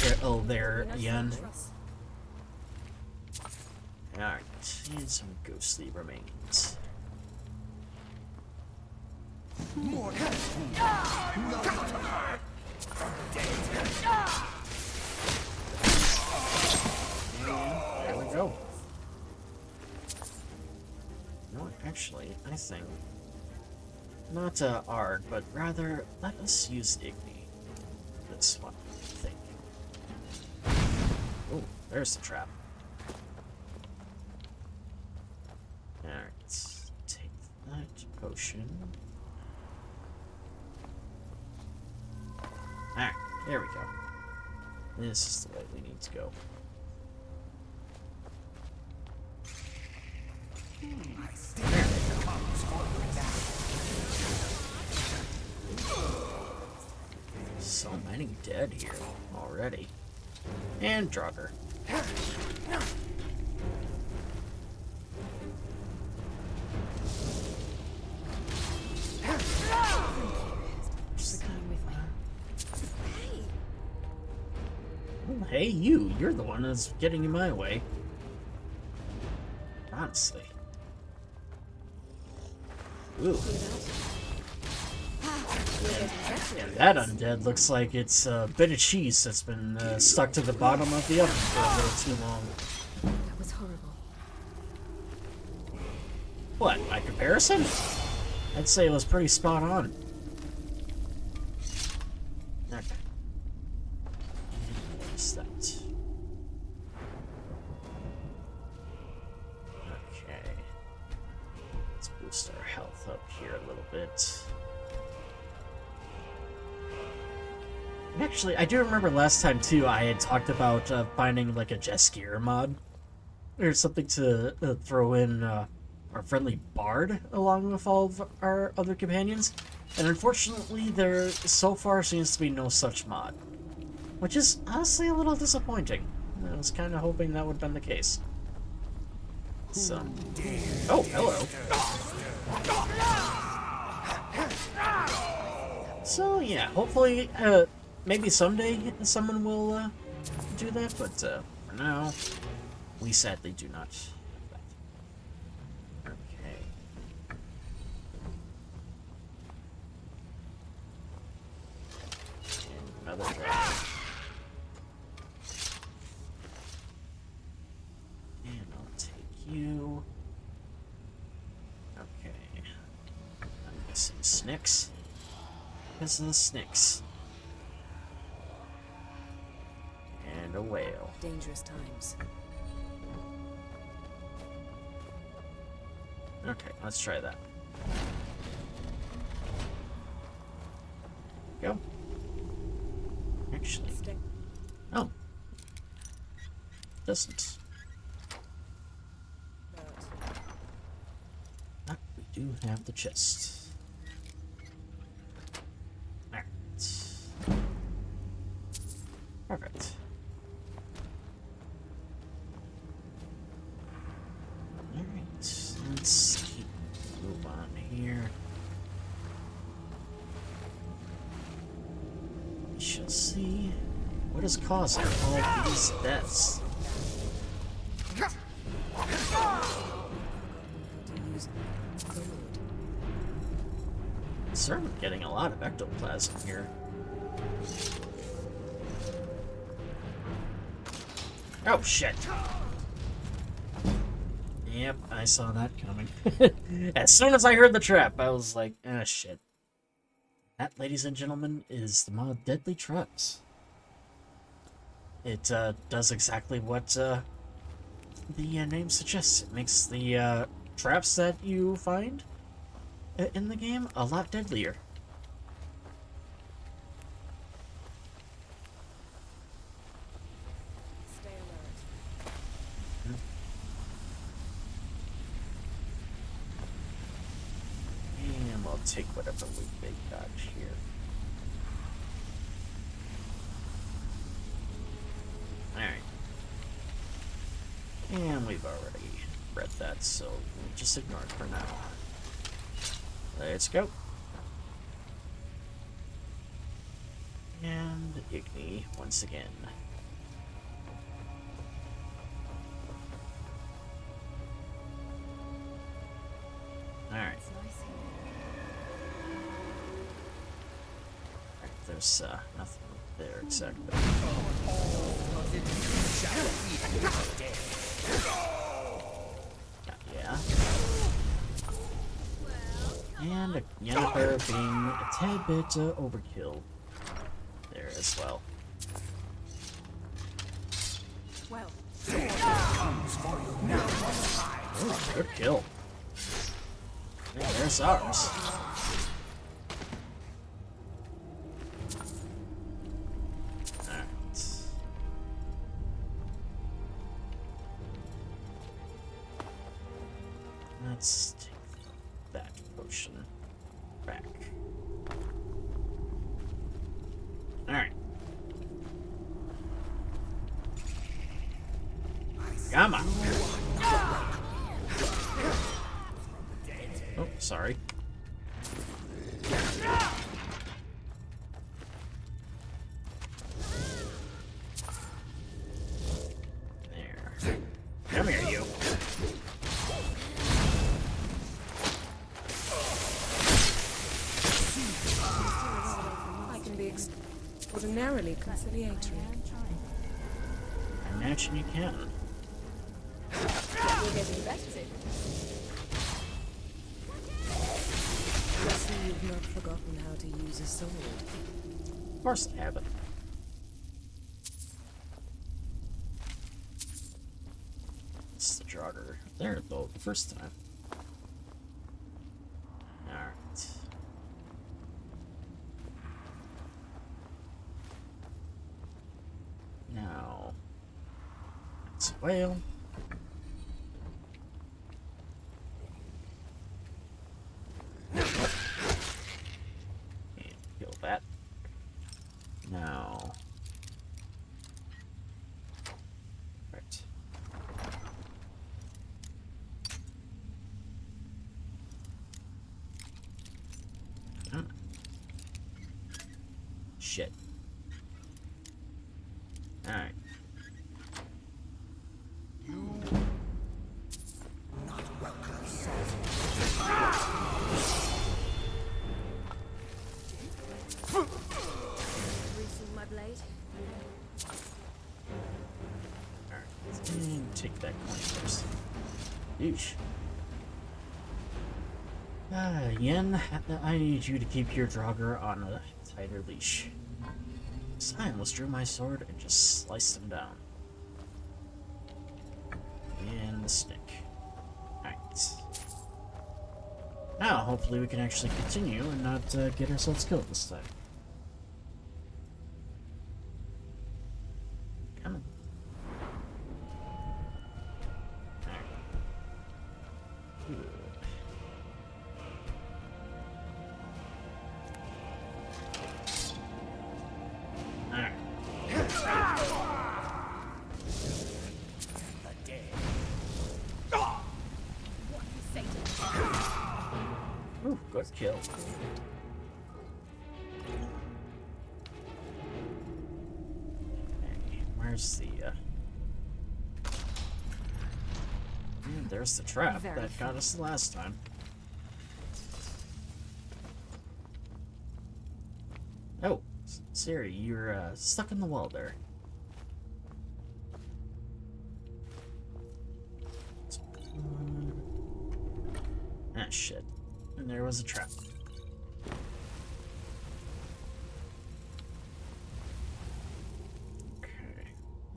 there, Yen. Alright, and some ghostly remains. More There we go. No, actually, I think not Ard, but rather let us use Igni. This one, I think. Oh, there's the trap. Alright, take that potion. Alright, there we go. This is the way we need to go. So many dead here already. And Draugr. Hey, you're the one that's getting in my way. Honestly. Ooh. Yeah, that undead looks like it's a bit of cheese that's been stuck to the bottom of the oven for a little too long. That was horrible. What, by comparison? I'd say it was pretty spot on. Okay. What is that? Okay. Let's boost our health up here a little bit. And actually, I do remember last time too, I had talked about finding like a Jaskier mod. Or something to throw in our friendly bard along with all of our other companions. And unfortunately, there so far seems to be no such mod. Which is honestly a little disappointing. I was kind of hoping that would have been the case. So. Oh, hello. So, yeah, hopefully, maybe someday someone will do that, but for now, we sadly do not have that. Okay. And another dragon. And I'll take you. Okay. I'm missing Snicks. Because of the Snicks. And a whale. Dangerous times. Okay, let's try that. Go. Actually. Oh. Doesn't. But we do have the chest. Alright. Perfect. Alright, let's keep move on here. We shall see what is causing all these deaths. Certainly getting a lot of ectoplasm here. Oh shit! Yep, I saw that coming. As soon as I heard the trap, I was like, ah, shit. That, ladies and gentlemen, is the mod Deadly Traps. It does exactly what the name suggests. It makes the traps that you find in the game a lot deadlier. Stay alert. And we'll take whatever loot they got here. Alright. And we've already read that, so we'll just ignore it for now. Let's go. And Igni once again. Alright. There's nothing there exactly. Yeah. And Yennefer being a tad bit overkill there as well. Well, Oh, good kill. Yeah, there's ours. Alright. Let's take that potion back. Alright. Come on. Oh, sorry. There. Come here, you. I can be extraordinarily conciliatory. I imagine you can. You're getting better. not forgotten how to use a sword. Of course I haven't. It's the Draugr there, though, the first time. Alright. Now, it's a whale. Kill that. Now. Right. Shit. Alright. My blade. Alright. And take that coin first. Yeesh. Yen, I need you to keep your Draugr on a tighter leash. I almost drew my sword and just sliced him down. And the stick. Alright. Now, hopefully we can actually continue and not get ourselves killed this time. Come on. Alright. Good. Ooh, good kill. Okay, where's the there's the trap that got us the last time. Oh, Siri, you're stuck in the wall there. Ah, shit. And there was a trap. Okay,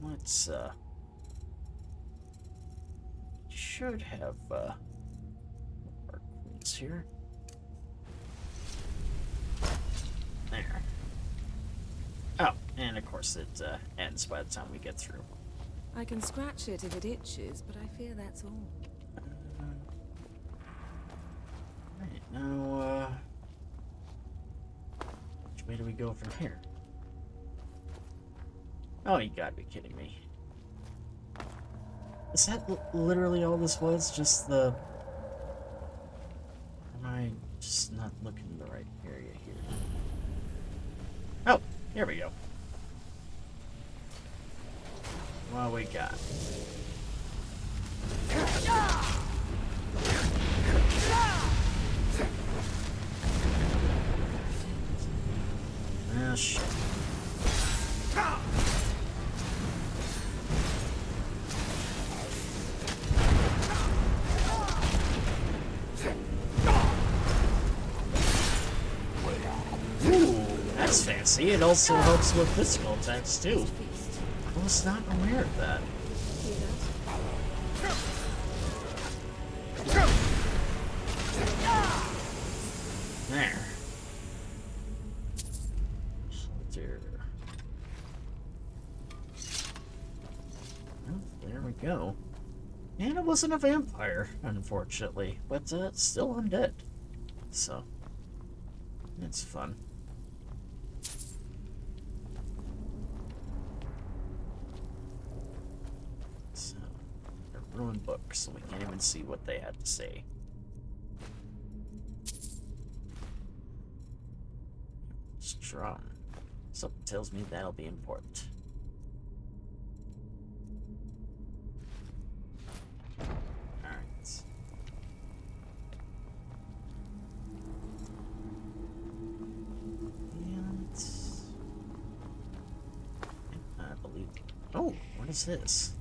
let's, should have, our queens here. There. Oh, and of course it, ends by the time we get through. I can scratch it if it itches, but I fear that's all. Right, now, which way do we go from here? Oh, you gotta be kidding me. Is that literally all this was? Just the... Or am I just not looking in the right area here? Oh, here we go. What we got? Ah, shit. Ooh, that's fancy. It also helps with physical attacks, too. I was not aware of that. There. Well, there we go. And it wasn't a vampire, unfortunately, but still undead. So, it's fun. So, a ruined book, so we can't even see what they had to say. Strong. Something tells me that'll be important. Alright. And... I believe... Oh, what is this?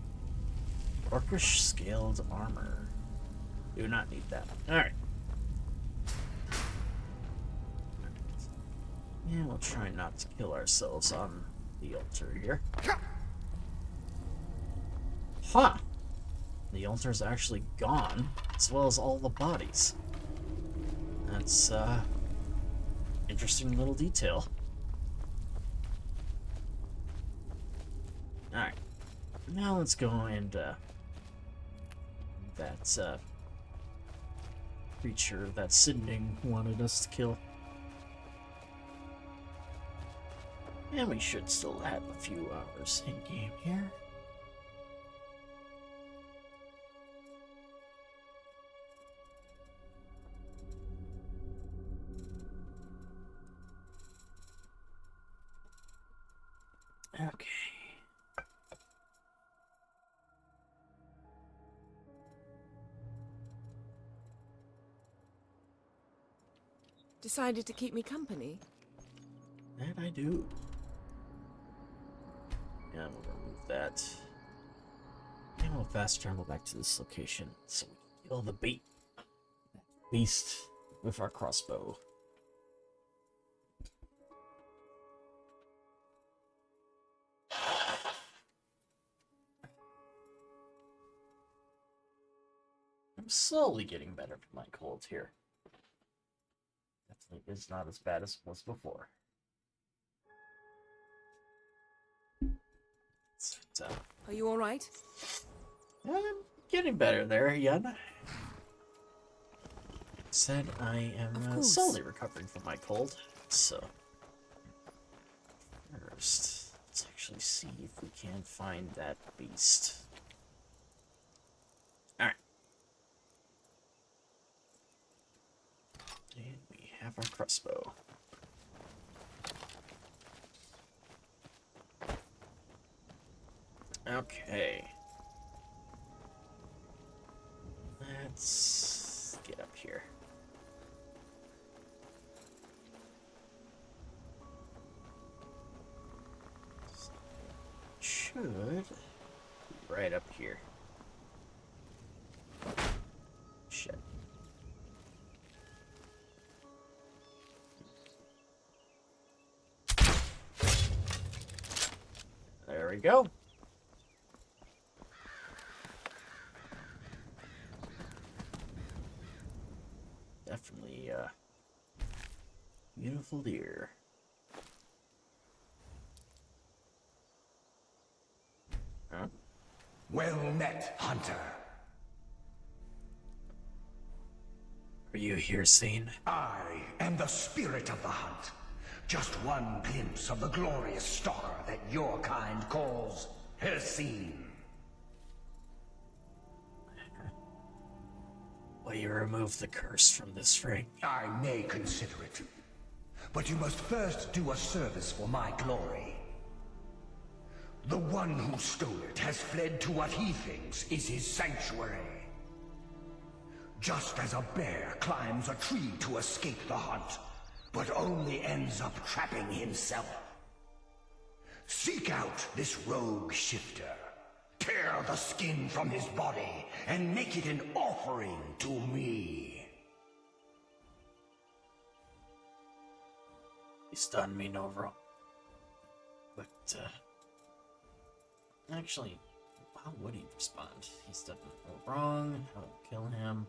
Orcish scaled armor. Do not need that. Alright. And we'll try not to kill ourselves on the altar here. Huh! The altar's actually gone, as well as all the bodies. That's, interesting little detail. Alright. Now let's go and, that, creature that Sydney wanted us to kill. And we should still have a few hours in game here. Okay. Decided to keep me company? That I do. Yeah, we'll remove that. And we'll fast travel back to this location so we can kill the beast with our crossbow. I'm slowly getting better from my cold here. Definitely is not as bad as it was before. Are you alright? I'm getting better there, Yen. Said I am slowly recovering from my cold, so first, let's actually see if we can find that beast. Alright. And we have our crossbow. Okay. Let's get up here. Should be right up here. Shit. There we go. Definitely, beautiful deer. Huh? Well met, hunter. Are you here, Sane? I am the spirit of the hunt. Just one glimpse of the glorious stalker that your kind calls Hercene. Will you remove the curse from this ring? I may consider it. But you must first do a service for my glory. The one who stole it has fled to what he thinks is his sanctuary. Just as a bear climbs a tree to escape the hunt, but only ends up trapping himself. Seek out this rogue shifter. Tear the skin from his body and make it an offering to me. He's done me no wrong. But, actually, how would he respond? He's done me no wrong. How to kill him?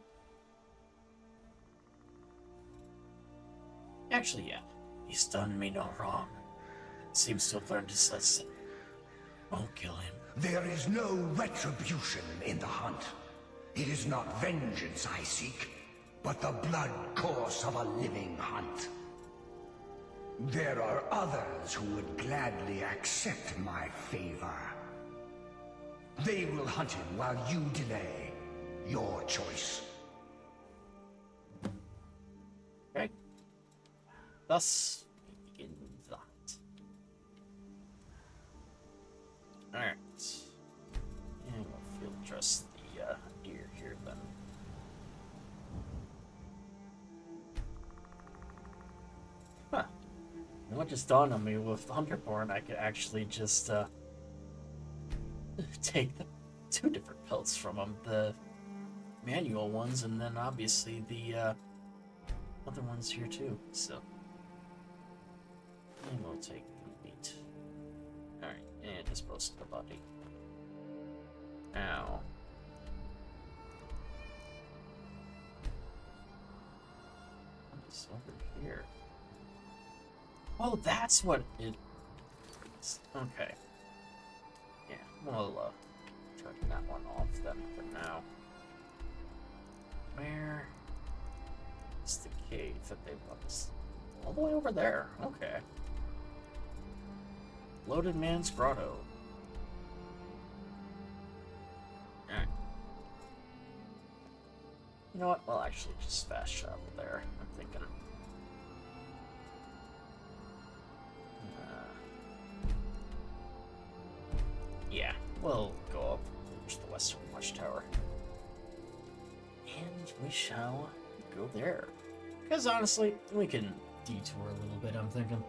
Actually, yeah. He's done me no wrong. Seems to have learned his lesson. Won't kill him. There is no retribution in the hunt. It is not vengeance I seek, but the blood course of a living hunt. There are others who would gladly accept my favor. They will hunt him while you delay. Your choice. Okay. Thus, we begin the hunt. Alright. And we'll field dress the deer here then. Huh. And what just dawned on me with Thunderborn, I could actually just take the two different pelts from him. The manual ones, and then obviously the other ones here too, so. take the meat. Alright, and dispose of the body. Now. What's over here? Oh, that's what it is. Okay. Yeah, we'll turn that one off then for now. Where is the cave that they want us? All the way over there. Okay. Loaded Man's Grotto. Alright. You know what? Well, actually, just fast travel there. I'm thinking. Yeah, we'll go up to the Western Watchtower. And we shall go there. Because honestly, we can detour a little bit, I'm thinking.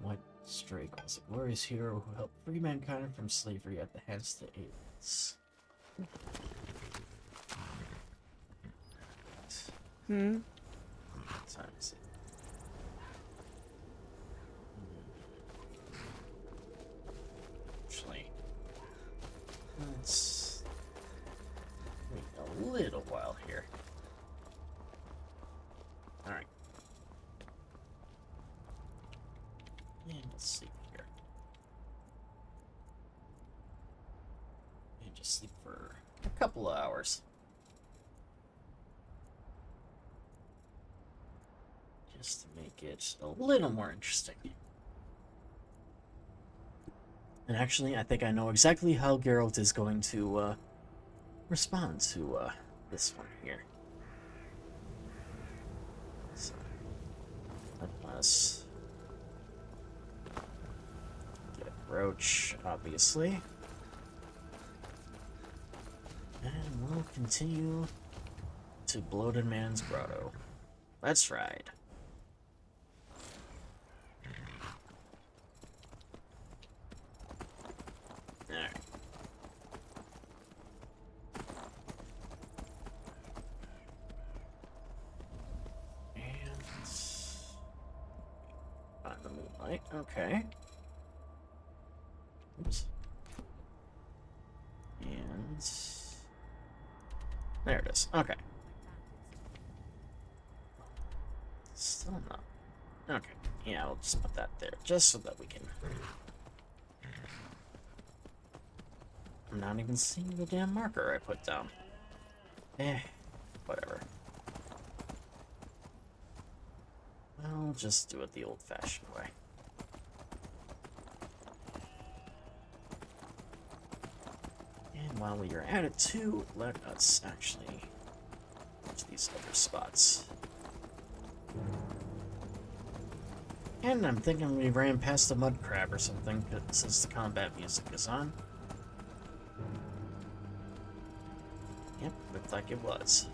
What Drake was a glorious hero who helped free mankind from slavery at the hands of the aliens. Times. Actually, let's wait a little while here. Alright. And let's sleep here. And just sleep for a couple of hours. Just to make it a little more interesting. And actually, I think I know exactly how Geralt is going to respond to this one here. So, let us get Roach, obviously. And we'll continue to Bloated Man's Grotto. Let's ride. Alright. And find the moonlight. Okay. Oops. And there it is. Okay. Still not. Okay. Yeah, I'll just put that there, just so that we can. I'm not even seeing the damn marker I put down. Whatever. I'll just do it the old-fashioned way. And while we are at it too, let us actually go to these other spots. And I'm thinking we ran past the mud crab or something, since the combat music is on. Yep, looked like it was.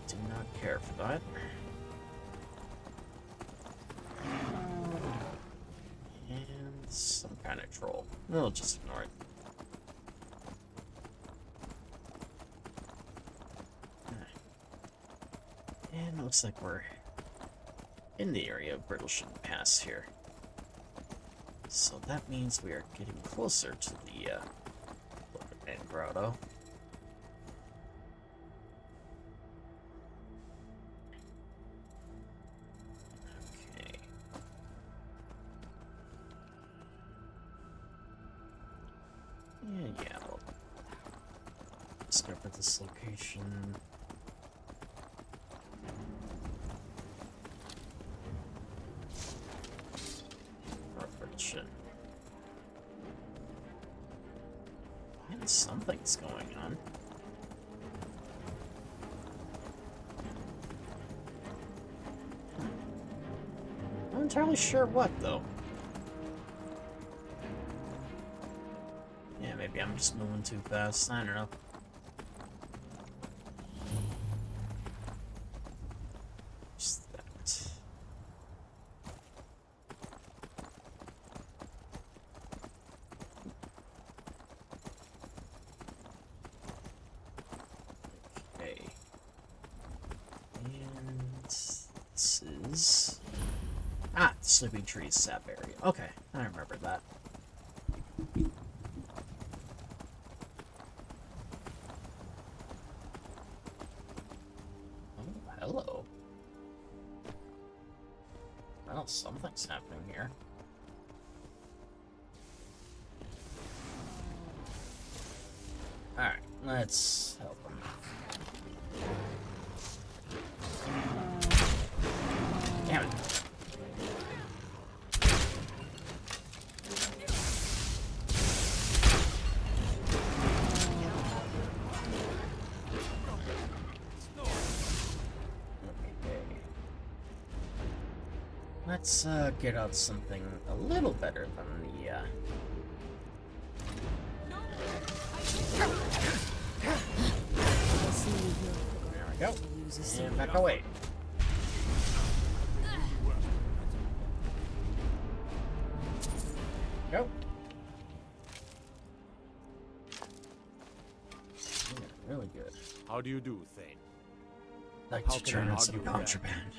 Do not care for that. And some kind of troll. We'll just ignore it. And looks like we're in the area of Brittlesham Pass here. So that means we are getting closer to the Bloated Man Grotto. Okay. Yeah, we'll discover this location. And something's going on. Not entirely sure what, though. Yeah, maybe I'm just moving too fast. I don't know. Just This is... Ah, the Sleeping Trees sap area. Okay, I remember that. Oh, hello. Well, something's happening here. Alright, let's help him. Damn it. Let's get out something a little better than the There we go. And back away. Go. Yeah, really good. How do you do, Thane? Like How to can turn I on some argue with that? contraband.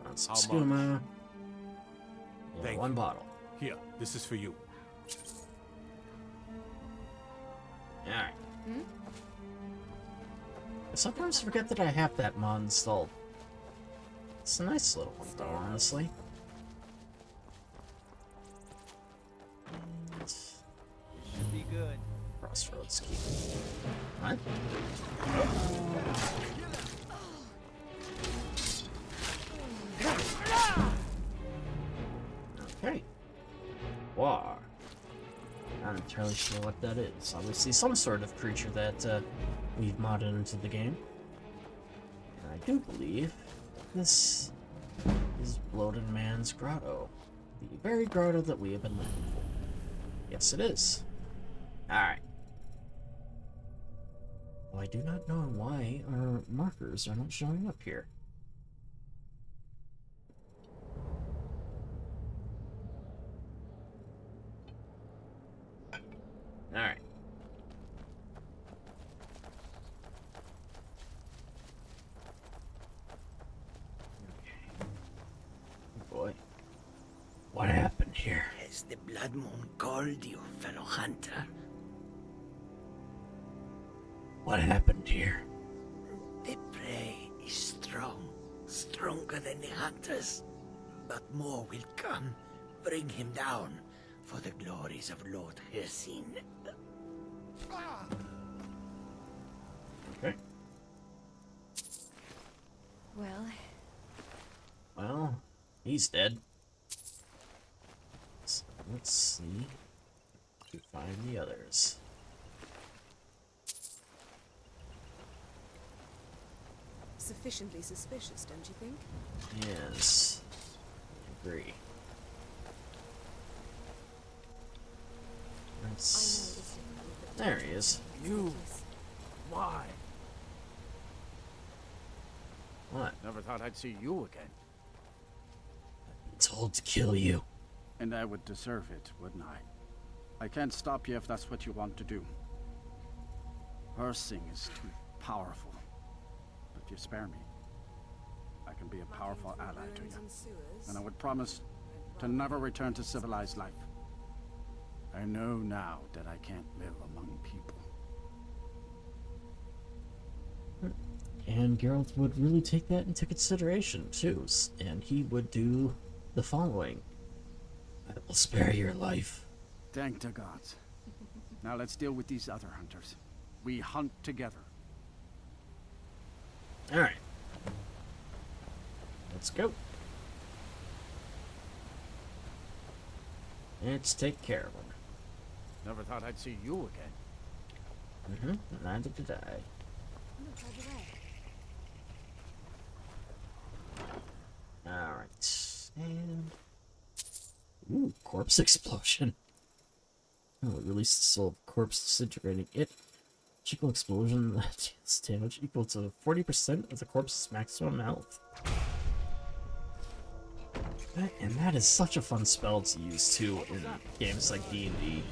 On some How skooma. much? Yeah, Thank one you. bottle. Here, this is for you. Alright. I sometimes forget that I have that mod installed. It's a nice little one, though, honestly. And Should be good. Crossroads key. What? Okay. War. Not entirely sure what that is. Obviously some sort of creature that we've modded into the game. And I do believe this is Bloated Man's Grotto. The very grotto that we have been looking for. Yes, it is. Alright. Well, I do not know why our markers are not showing up here. Alright. Oh boy. What happened here? Has the Blood Moon called you, fellow hunter? What happened here? The prey is strong, stronger than the hunters. But more will come. Bring him down for the glories of Lord Hircine. Okay. Well, he's dead. So let's see if we find the others. Sufficiently suspicious, don't you think? Yes. I agree. Let's... There he is. You? Why? What? Never thought I'd see you again. Told to kill you. And I would deserve it, wouldn't I? I can't stop you if that's what you want to do. Hersing is too powerful. But if you spare me, I can be a powerful ally to you. And I would promise to never return to civilized life. I know now that I can't live among people. And Geralt would really take that into consideration, too. And he would do the following. I will spare your life. Thank the gods. Now let's deal with these other hunters. We hunt together. Alright. Let's go. Let's take care of him. Never thought I'd see you again. Neither did I. Alright. And... Ooh, corpse explosion. Oh, it released the soul of corpse disintegrating it. Equal explosion that deals damage equal to 40% of the corpse's maximum health. And that is such a fun spell to use too in games like D&D.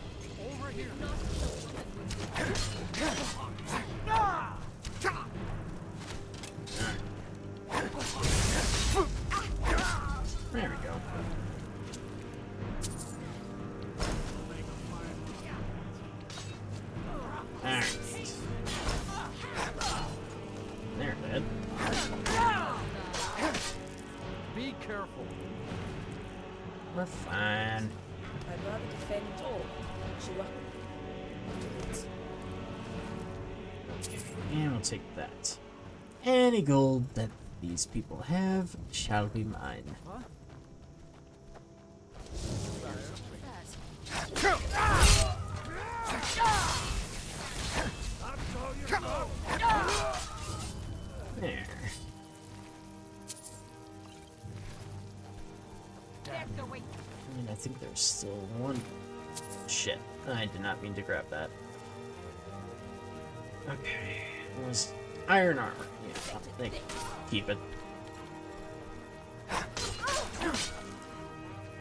There we go. Alright. They're dead. Be careful. We're fine. I'd rather defend or And we'll take that. Any gold that these people have shall be mine. There. And I think there's still one. Shit. I did not mean to grab that. Okay. It was iron armor. Yeah, they keep it.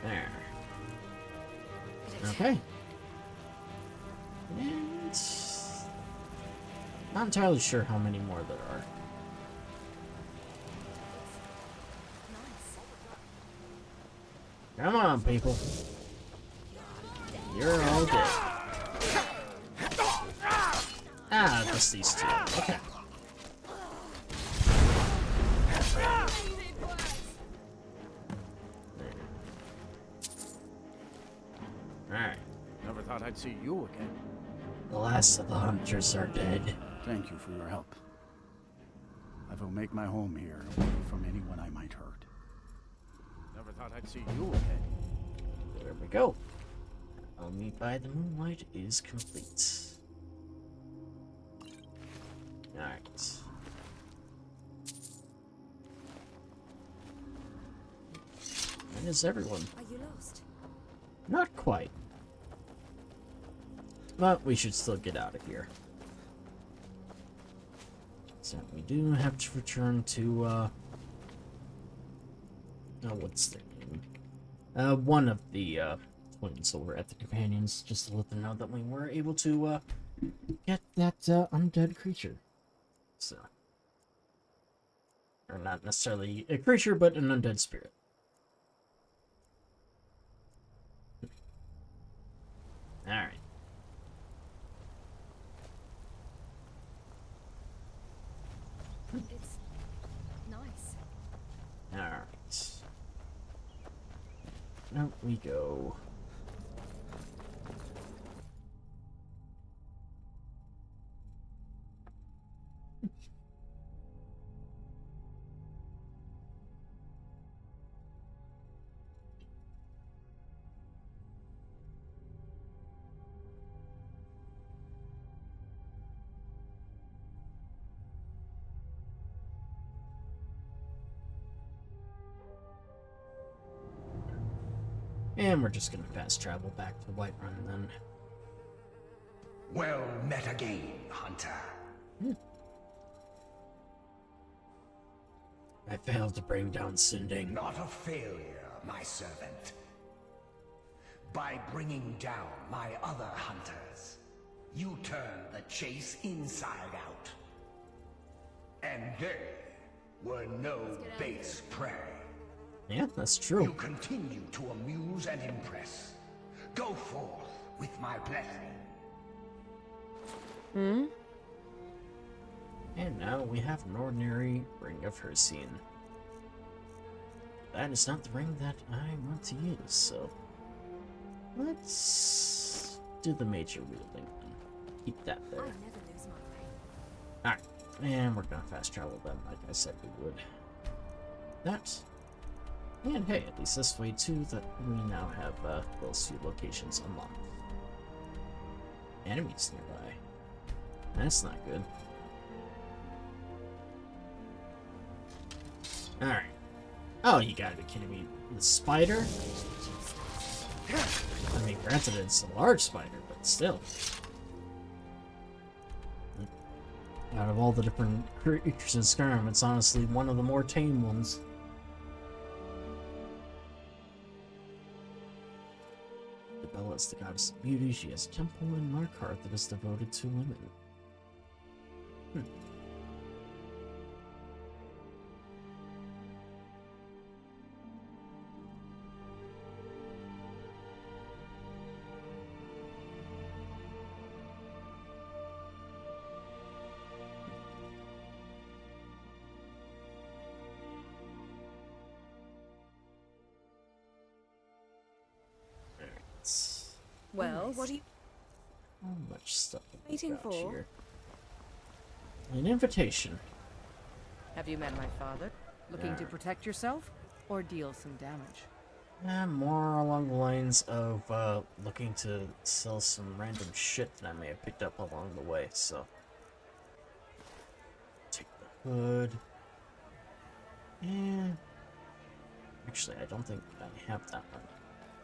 There. Okay. And not entirely sure how many more there are. Come on, people. You're all dead. Ah, just these two. Okay. Alright. Never thought I'd see you again. The last of the hunters are dead. Thank you for your help. I will make my home here, away from anyone I might hurt. Never thought I'd see you again. There we go. I'll meet by the moonlight is complete. Alright. Where is everyone? Are you lost? Not quite. But we should still get out of here. So we do have to return to, oh, what's their name? One of the, twins over at the Companions, just to let them know that we were able to, get that, undead creature. So. Or not necessarily a creature, but an undead spirit. Alright. It's nice. Alright. Out we go. And we're just gonna fast travel back to Whiterun then. Well met again, Hunter. I failed to bring down Sinding. Not a failure, my servant. By bringing down my other hunters, you turned the chase inside out. And they were no base prey. Yeah, that's true. You continue to amuse and impress. Go forth with my blessing. Hmm? And now we have an ordinary Ring of Hercene. That is not the ring that I want to use, so let's do the major wielding. Keep that there. Alright, and we're gonna fast travel then, like I said we would. That. And hey, at least this way too, that we now have those few locations unlocked. Enemies nearby. That's not good. Alright. Oh, you gotta be kidding me. The spider? I mean, granted it's a large spider, but still. Out of all the different creatures in Skyrim, it's honestly one of the more tame ones. Bella is the goddess of beauty. She has a temple in Markarth that is devoted to women. Well, what are you How much stuff have we waiting got for? here? An invitation. Have you met my father? Looking to protect yourself or deal some damage? More along the lines of looking to sell some random shit that I may have picked up along the way, so. Take the hood. And actually, I don't think I have that one.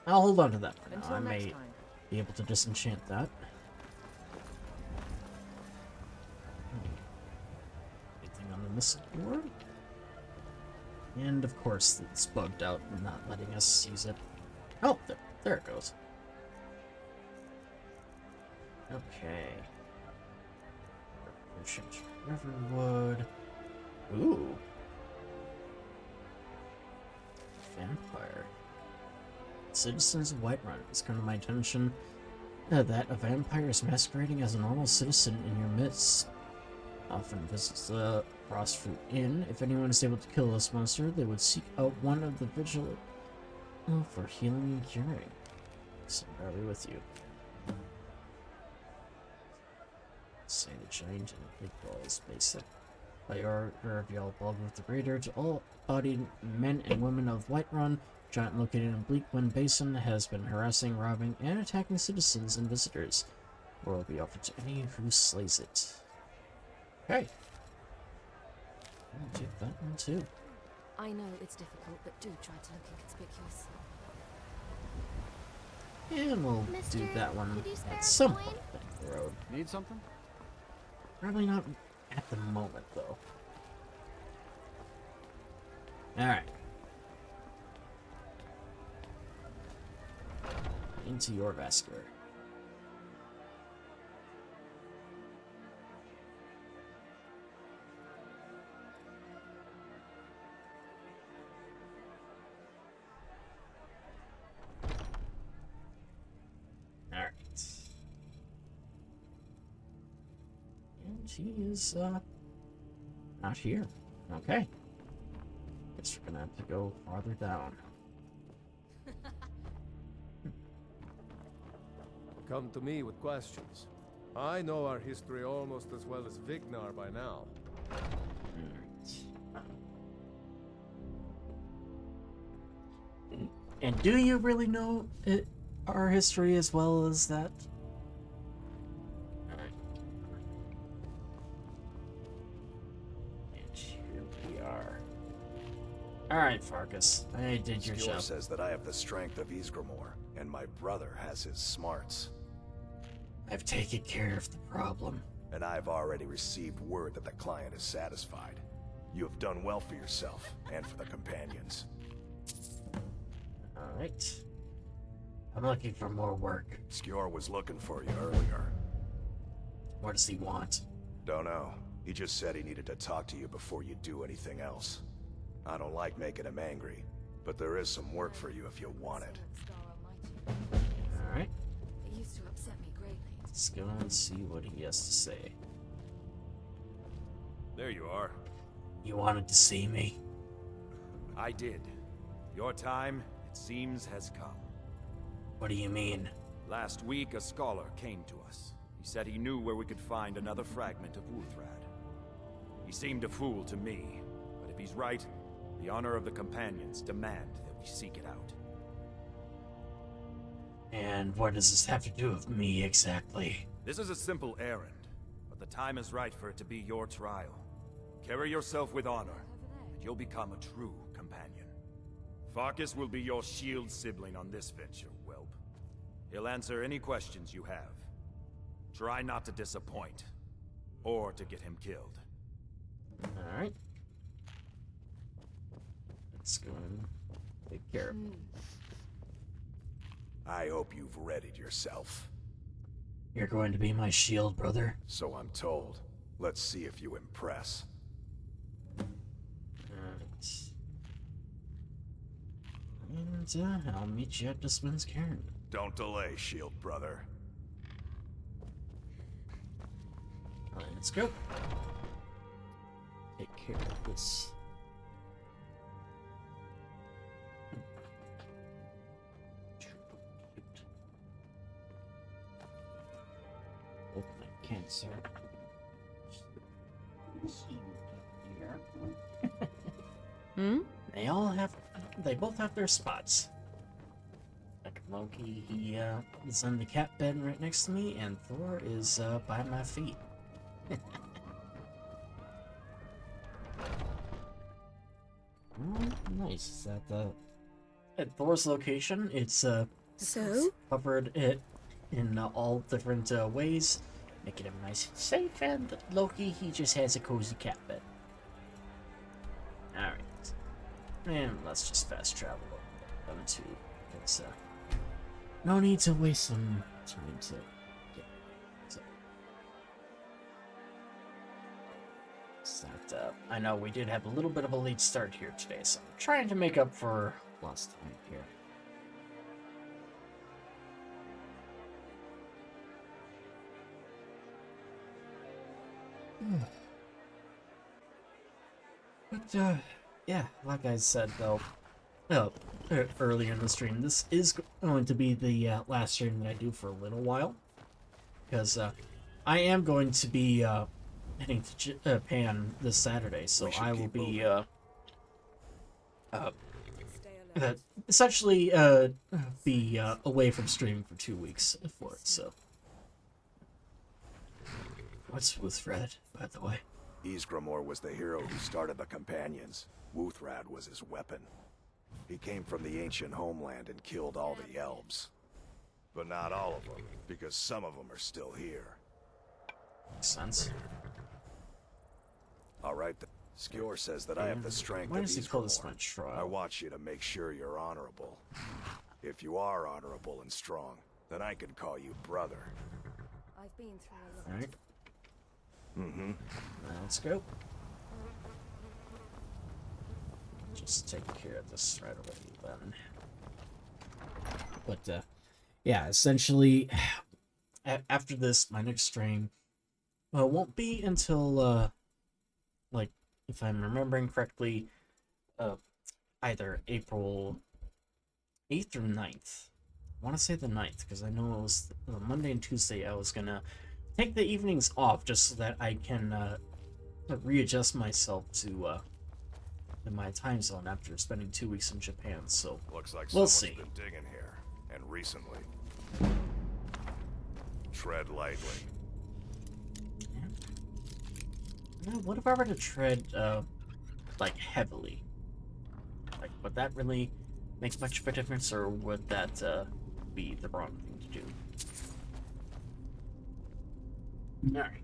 I'll hold on to that for now. Until I next may time. be able to disenchant that. Anything on the missing board? And of course, it's bugged out and not letting us use it. Oh, there it goes. Okay. Riverwood. Ooh. Vampire. Citizens of Whiterun. It's come to my attention that a vampire is masquerading as a normal citizen in your midst. Often visits the Frostfruit Inn. If anyone is able to kill this monster, they would seek out one of the vigil for healing and curing. So are we with you? Say the giant and big balls basic. By order of Jarl of the Greater, to all bodied men and women of Whiterun, giant located in Bleakwind Basin has been harassing, robbing, and attacking citizens and visitors. War will be offered to any who slays it. Okay. I'll take that one too. I know it's difficult, but do try to look inconspicuous. And we'll do that one at some point down the road. Need something? Probably not at the moment, though. Alright. Into your vascular. Alright. And he is, not here. Okay. Guess we're gonna have to go farther down. Come to me with questions. I know our history almost as well as Vignar by now. And do you really know our history as well as that? Alright. And here we are. Alright, Farkas. I did your Skjor job. says that I have the strength of Ysgramor, and my brother has his smarts. I've taken care of the problem. And I've already received word that the client is satisfied. You have done well for yourself, and for the companions. Alright. I'm looking for more work. Skjor was looking for you earlier. What does he want? Don't know. He just said he needed to talk to you before you do anything else. I don't like making him angry, but there is some work for you if you want it. Alright. It used to upset me greatly. Let's go and see what he has to say. There you are. You wanted to see me? I did. Your time, it seems, has come. What do you mean? Last week, a scholar came to us. He said he knew where we could find another fragment of Ulthrad. He seemed a fool to me, but if he's right, the honor of the Companions demand that we seek it out. And what does this have to do with me, exactly? This is a simple errand, but the time is right for it to be your trial. Carry yourself with honor, and you'll become a true companion. Farkas will be your shield sibling on this venture, whelp. He'll answer any questions you have. Try not to disappoint, or to get him killed. Alright. Let's go and take care of him. I hope you've readied yourself. You're going to be my shield, brother? So I'm told. Let's see if you impress. Alright. And I'll meet you at Disman's Cairn. Don't delay, shield brother. Alright, let's go. Take care of this. cancer. They both have their spots. Like Loki, he is on the cat bed right next to me, and Thor is by my feet. Nice. Is that at Thor's location? It's So? covered it in all different ways, making him nice and safe. And Loki, he just has a cozy cat bed. All right. And let's just fast travel them too. It's no need to waste some time to get. So that, I know we did have a little bit of a late start here today, so I'm trying to make up for lost time here. But yeah, like I said though, earlier in the stream, this is going to be the last stream that I do for a little while, because I am going to be heading to Japan this Saturday, so I will be essentially be away from streaming for 2 weeks for it. So, what's with Red, by the way? Ysgramor was the hero who started the Companions. Wuthrad was his weapon. He came from the ancient homeland and killed all the elves. But not all of them, because some of them are still here. Makes sense. All right, Skjor says that I have the strength Why of does he call this Ysgramor. one trial? I want you to make sure you're honorable. If you are honorable and strong, then I can call you brother. I've been through a lot. Alright. Mm-hmm. Let's go. Just take care of this right away then. But yeah, essentially after this, my next stream won't be until like, if I'm remembering correctly, either April 8th or 9th. I want to say the 9th, because I know it was Monday and Tuesday I was gonna take the evenings off just so that I can readjust myself to my time zone after spending 2 weeks in Japan. So Looks like we'll someone's see. been digging here, and recently. Tread lightly. What if I were to tread like heavily? Like, would that really make much of a difference, or would that be the wrong thing to do? Alright.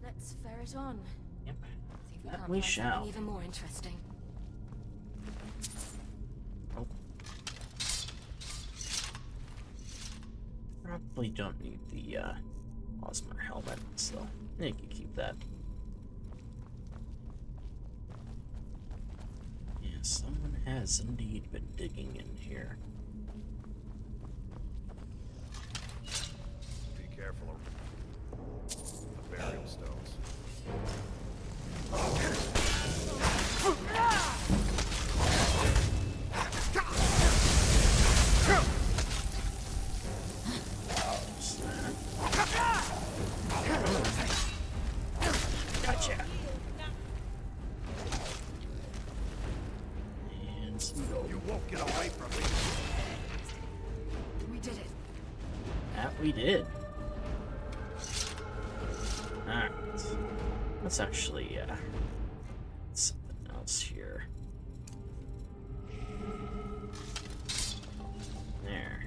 Let's ferret on. Yep. See if we That can't we find shall. something even more interesting. Oh. Probably don't need the Osmer helmet, so you can keep that. Yeah, someone has indeed been digging in here. Be careful of the burial stones. Gotcha. And some gold. You won't get away from me. We did it. That we did. Alright. Let's actually, something else here. There.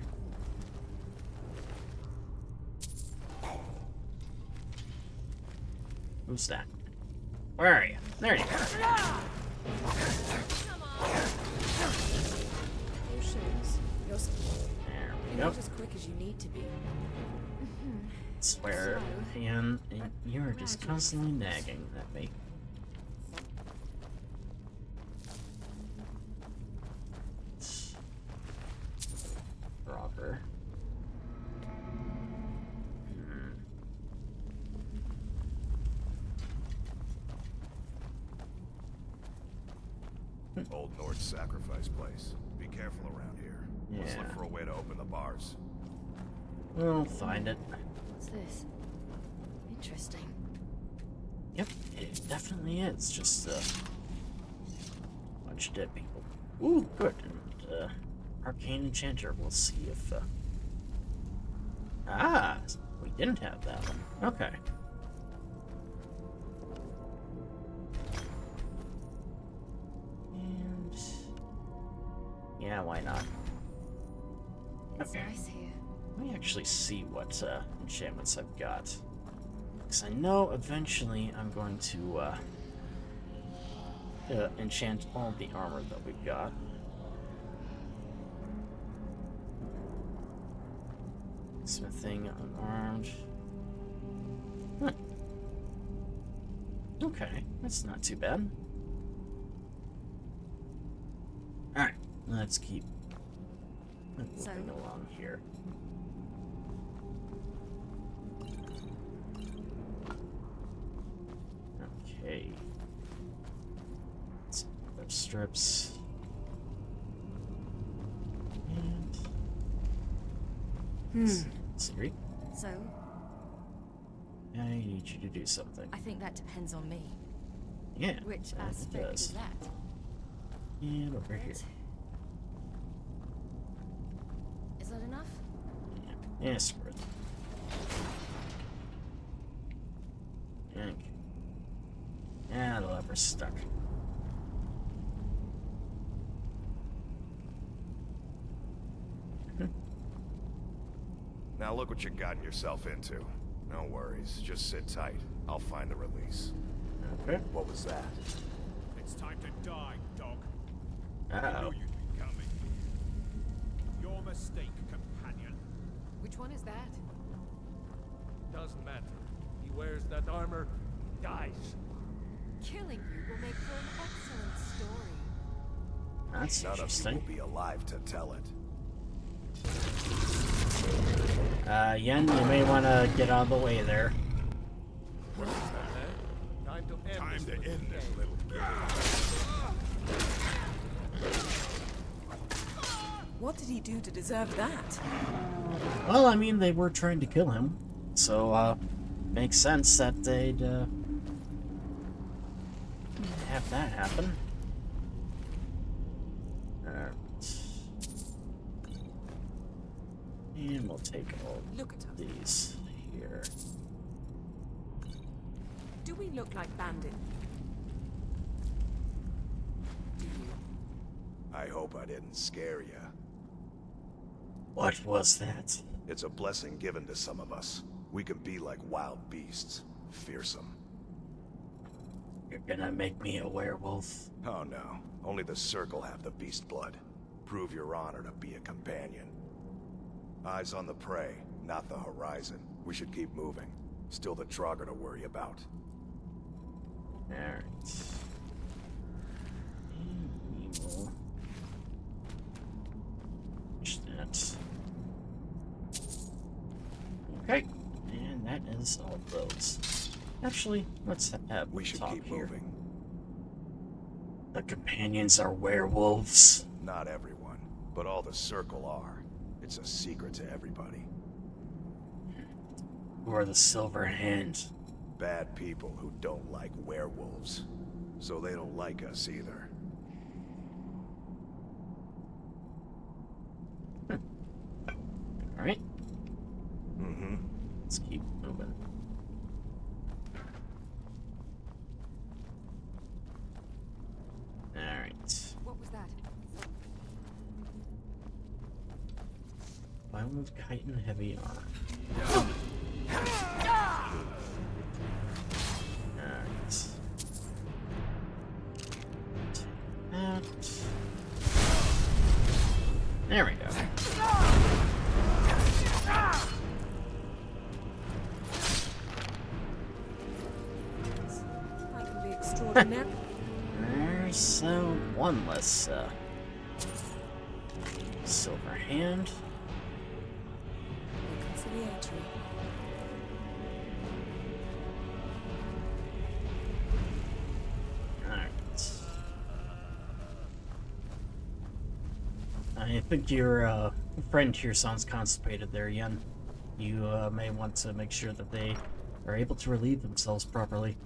Who's that? Where are you? There you go. Potions. You're There we not go. as quick as you need to be. Swear, and you're just constantly nagging at me. Robber. Old Norse sacrifice place. Be careful around here. Let's Yeah. look for a way to open the bars. We'll find it. What's this? Interesting. Yep, it definitely is. Just a bunch of dead people. Ooh, good. And arcane enchanter. We'll see if. We didn't have that one. Okay. And yeah, why not? It's Okay. nice here. Let me actually see what enchantments I've got. Because I know eventually I'm going to enchant all the armor that we've got. Smithing, unarmed. Huh. Okay, that's not too bad. Alright, let's keep moving along here. Okay. Let's those strips. And Siri, So, I need you to do something. I think that depends on me. Yeah, Which it aspect does. is that? And over here. Is that enough? Yeah, screw it. Okay. And the lever's stuck. Now look what you've gotten yourself into. No worries, just sit tight. I'll find the release. Okay. What was that? It's time to die, dog. Uh-oh. I knew you'd be coming. Your mistake, companion. Which one is that? Doesn't matter. He wears that armor, dies. Killing you will make for an excellent story. That's None of you interesting. will be alive to tell it. Yen, you may want to get out of the way there. Time to end this little What did he do to deserve that? Well, I mean, they were trying to kill him, so, makes sense that they'd, have that happen. Alright. And we'll take all Look at us. these here. Do we look like bandits? I hope I didn't scare you. What was that? It's a blessing given to some of us. We can be like wild beasts. Fearsome. You're gonna make me a werewolf? Oh no. Only the Circle have the beast blood. Prove your honor to be a companion. Eyes on the prey, not the horizon. We should keep moving. Still the Draugr to worry about. Alright. We will push that. Okay, and that is all of those. Actually, let's have We should talk keep here. moving. The companions are werewolves. Not everyone, but all the Circle are. It's a secret to everybody. Who are the Silver Hand? Bad people who don't like werewolves. So they don't like us either. Alright, Mm-hmm. let's keep moving. Alright. What was that? Violent chitin heavy armor. Alright. Take that. There we go. I can be extraordinary. There's one less Silver Hand. Reconciliatory. Alright. I think your friend here sounds constipated there, Yen. You may want to make sure that they are able to relieve themselves properly.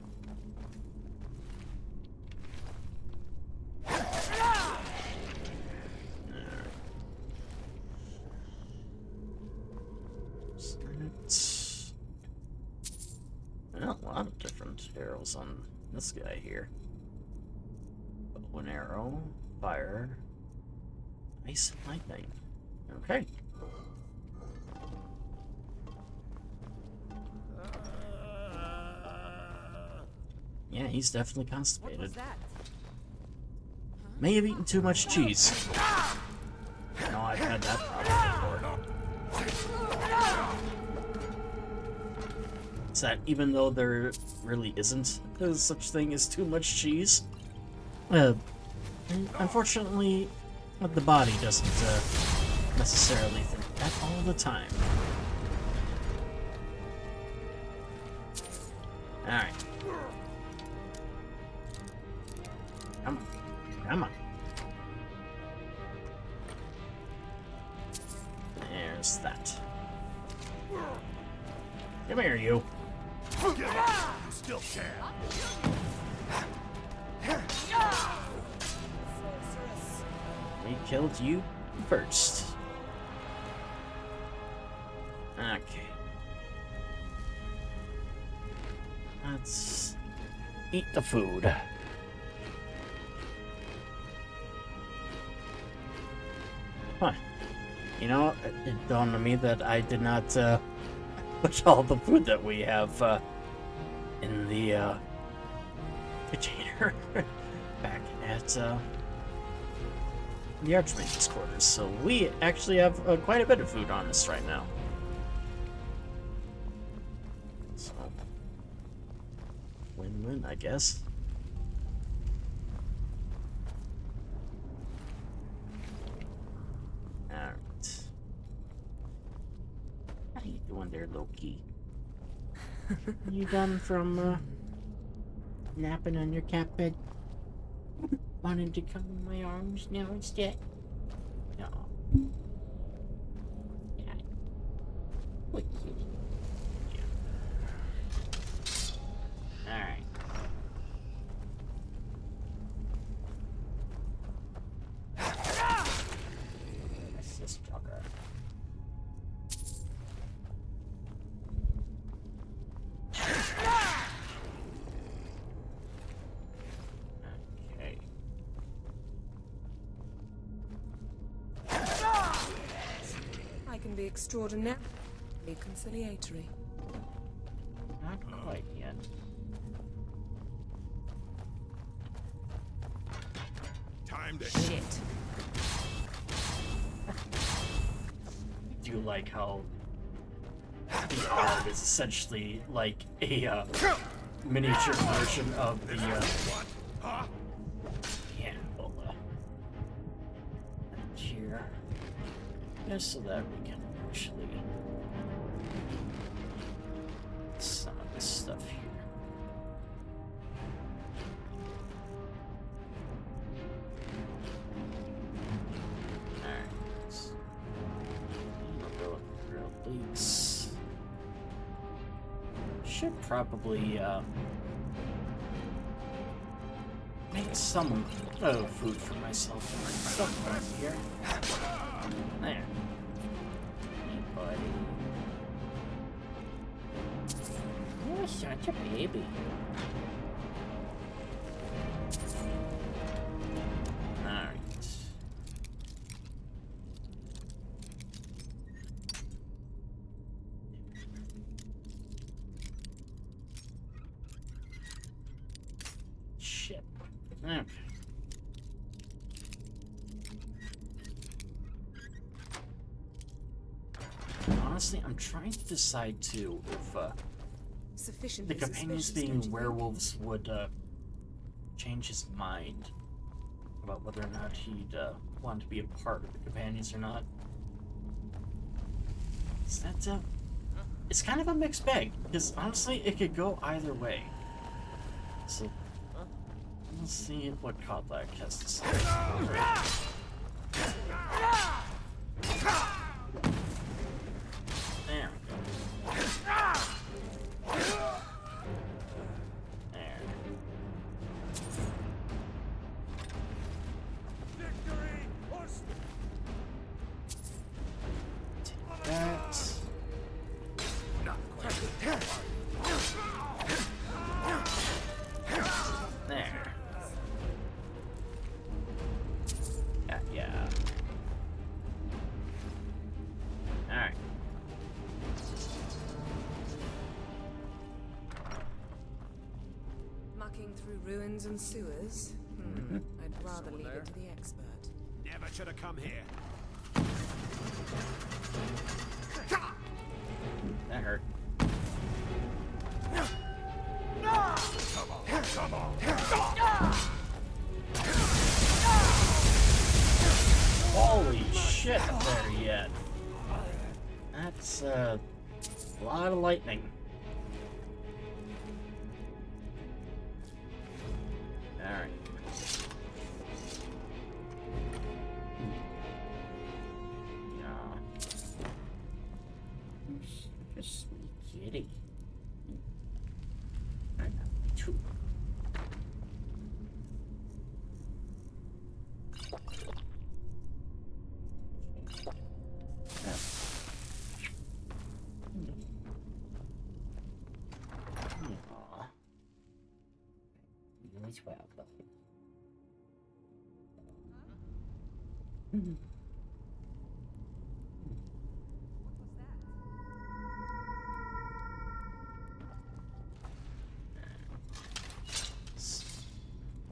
Well, a lot of different arrows on this guy here. Bow and arrow, fire, ice, and lightning. Okay. Yeah, he's definitely constipated. What was that? May have eaten too much cheese. No, I've had that problem before. Is that even though there really isn't such thing as too much cheese, unfortunately, the body doesn't necessarily think that all the time. Alright. Come on. Come on. There's that. Come here, you. You still can. We killed you first. Okay. Let's eat the food. Huh. You know, it dawned on me that I did not put all the food that we have in the container back at the Archmage's quarters. So we actually have quite a bit of food on us right now. So, win-win, I guess. Alright. How you doing there, Loki? You done from napping on your cat bed? Wanting to come in my arms now instead? No. Yeah. What kitty? Yeah. Alright. What's this jogger? I can be extraordinarily conciliatory. Not quite yet. Time to Shit. Do you like how the art is essentially like a miniature version of the yeah, well, here, just so that we can actually some of this stuff here. Alright, go with real leaks. Should probably make some food for myself somewhere here. There. Hey, buddy. You're such a baby. Alright. Shit. Okay. Honestly, I'm trying to decide too if the companions being werewolves would change his mind about whether or not he'd want to be a part of the companions or not. Is that it's kind of a mixed bag because honestly, it could go either way. So let's see what Kodlak has to say. Looking through ruins and sewers? I'd rather leave it to the expert. Never should have come here. That hurt. Come on. Holy shit, there yet. That's a lot of lightning. Alright. Just sweet kitty. I know, too.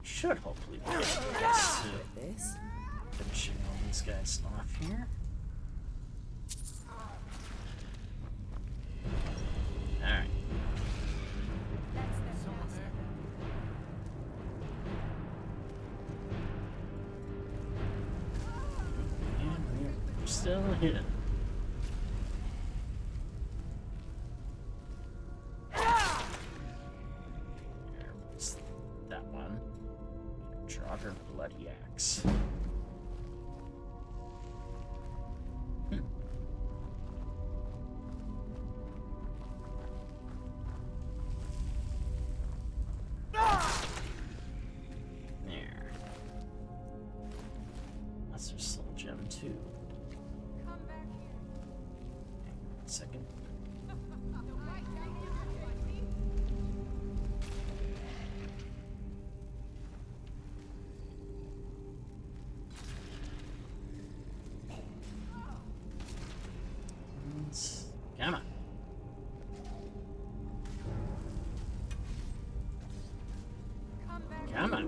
Should hopefully be able to get this. Finishing all these guys off here. Alright. And we're still hidden. There's that one. Jogger bloody axe. There. Lesser soul gem too. Come back here. Hang on a second. Come on. Come on.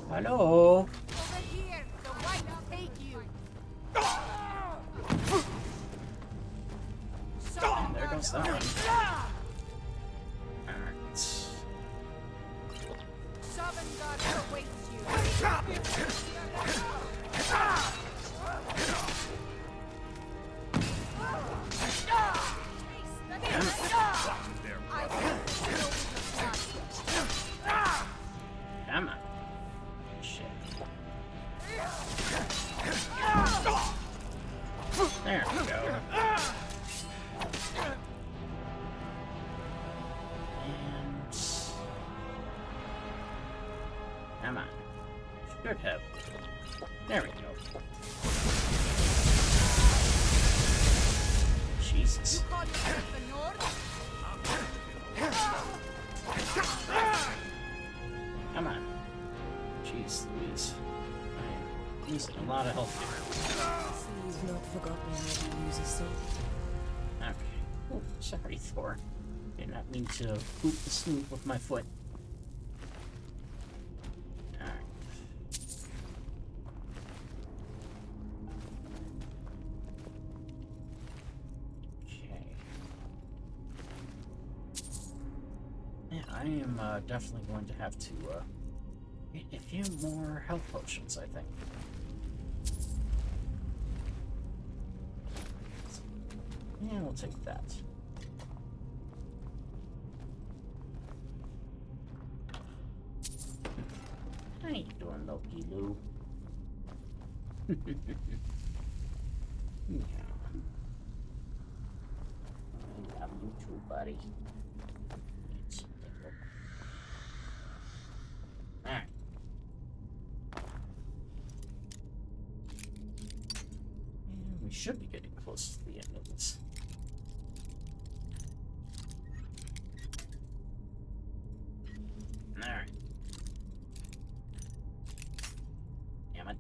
Hello. Over here. The white will take you. And there goes that one. Alright. Sovngarde awaits you. Come on. Shit. There we go. And... come on. Should have. There we go. Jesus. You call yourself the North? Come on. Jeez Louise. I'm losing a lot of health here. You've not forgotten how to use a sword. Okay. Oh, sorry, Thor. Did not mean to boot the snoot with my foot. Alright. Okay. Yeah, I am definitely going to have to get a few more health potions, I think. Yeah, we'll take that. How you doing, Loki Lou? Yeah. I love you too, buddy. Alright. And we should be getting close to the end of this. Alright. Damn it.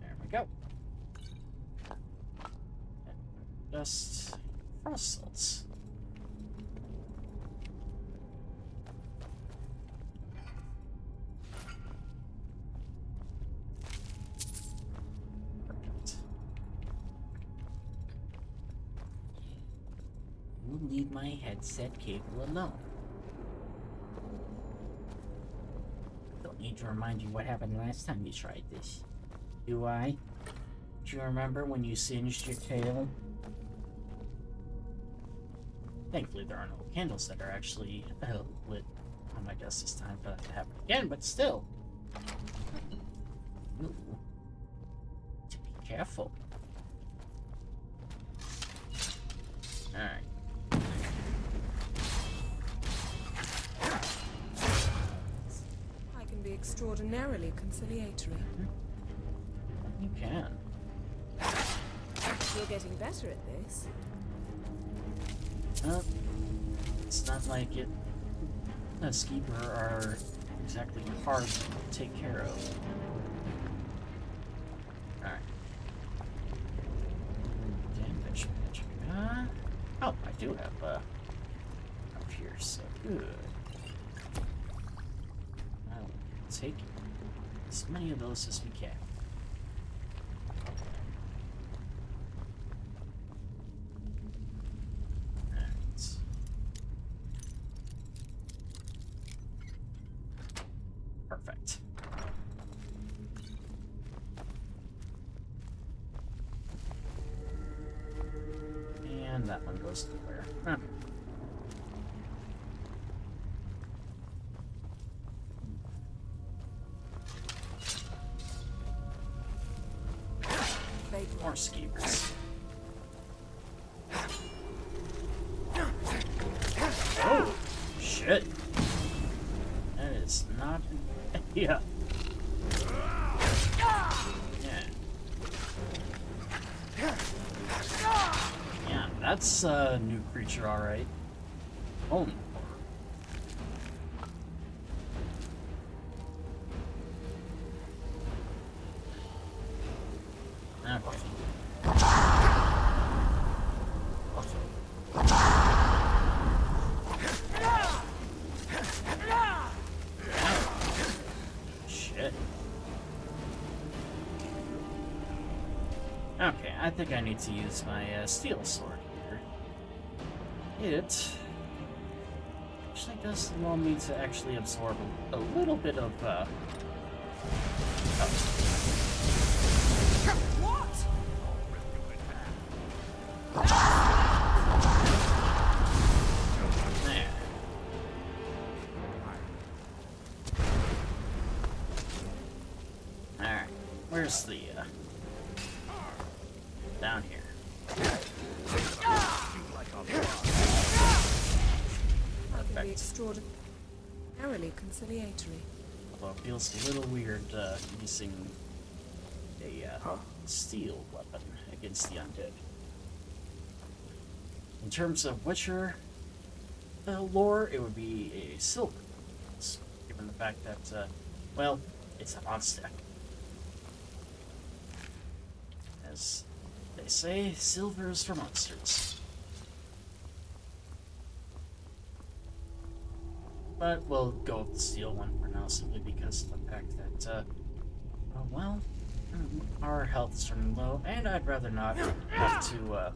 There we go. just frost salts. You leave my headset cable alone. Don't need to remind you what happened last time you tried this. Do I? Do you remember when you singed your tail? Thankfully, there are no candles that are actually lit on my desk this time for that to happen again, but still. Ooh. To be careful. Alright. I can be extraordinarily conciliatory. You can. You're getting better at this. It's not like it. The Skeeper are exactly hard to take care of. Alright. Damage. Oh, I do have up here, so good. I'll take as many of those as we can. Perfect. And that one goes nowhere. Huh. More skeevers. Oh, shit. That is not... Yeah. Yeah, that's a new creature, alright. Oh. Okay. Shit. Okay, I think I need to use my steel sword here. It actually does allow me to actually absorb a little bit of There. Alright, where's the down here. Perfect. Extraordinarily conciliatory. Although it feels a little weird using a steel weapon against the undead. In terms of Witcher lore, it would be a silver, given the fact that, well, it's a monster. As they say, silver is for monsters. But we'll go with the steel one for now, simply because of the fact that, well, our health is running low, and I'd rather not have to,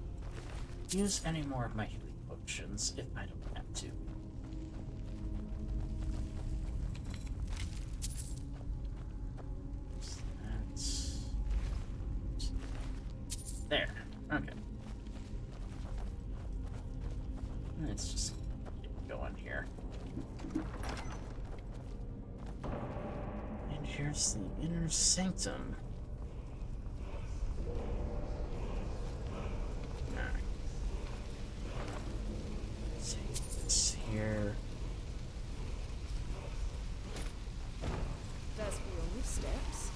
use any more of my healing potions if I don't have to. That's... There. Okay. Let's just get going here. And here's the inner sanctum. Here. As for your missteps,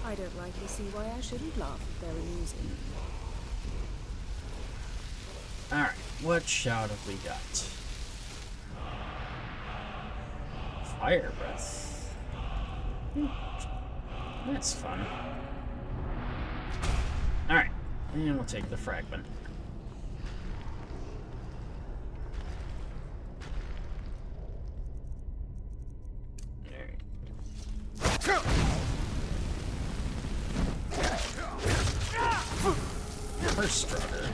I don't rightly see why I shouldn't laugh if they're amusing. Alright, what shout have we got? Fire breath. That's fun. Alright, and we'll take the fragment. harder.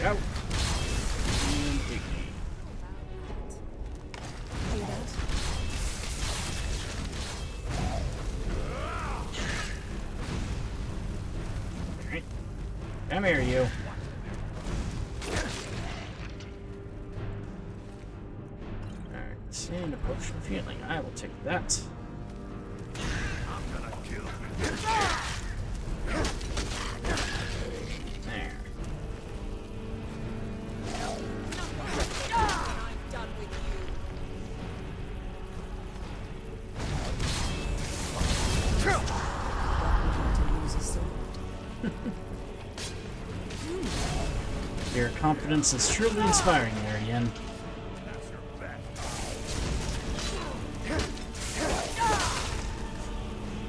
Go. And dig. Alright. Come here, you. Alright, and a potion of healing. I will take that. I'm gonna kill you. There. I'm done with Your confidence is truly inspiring, Ariane.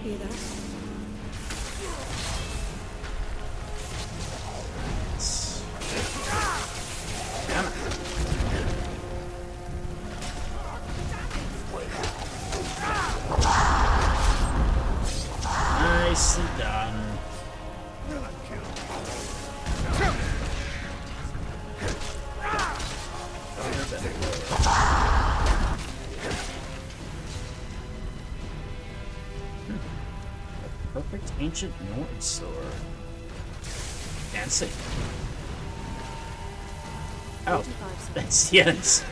Hear that? Damn it. Nicely done. Perfect ancient Norn sword. Fancy. Oh, that's yes.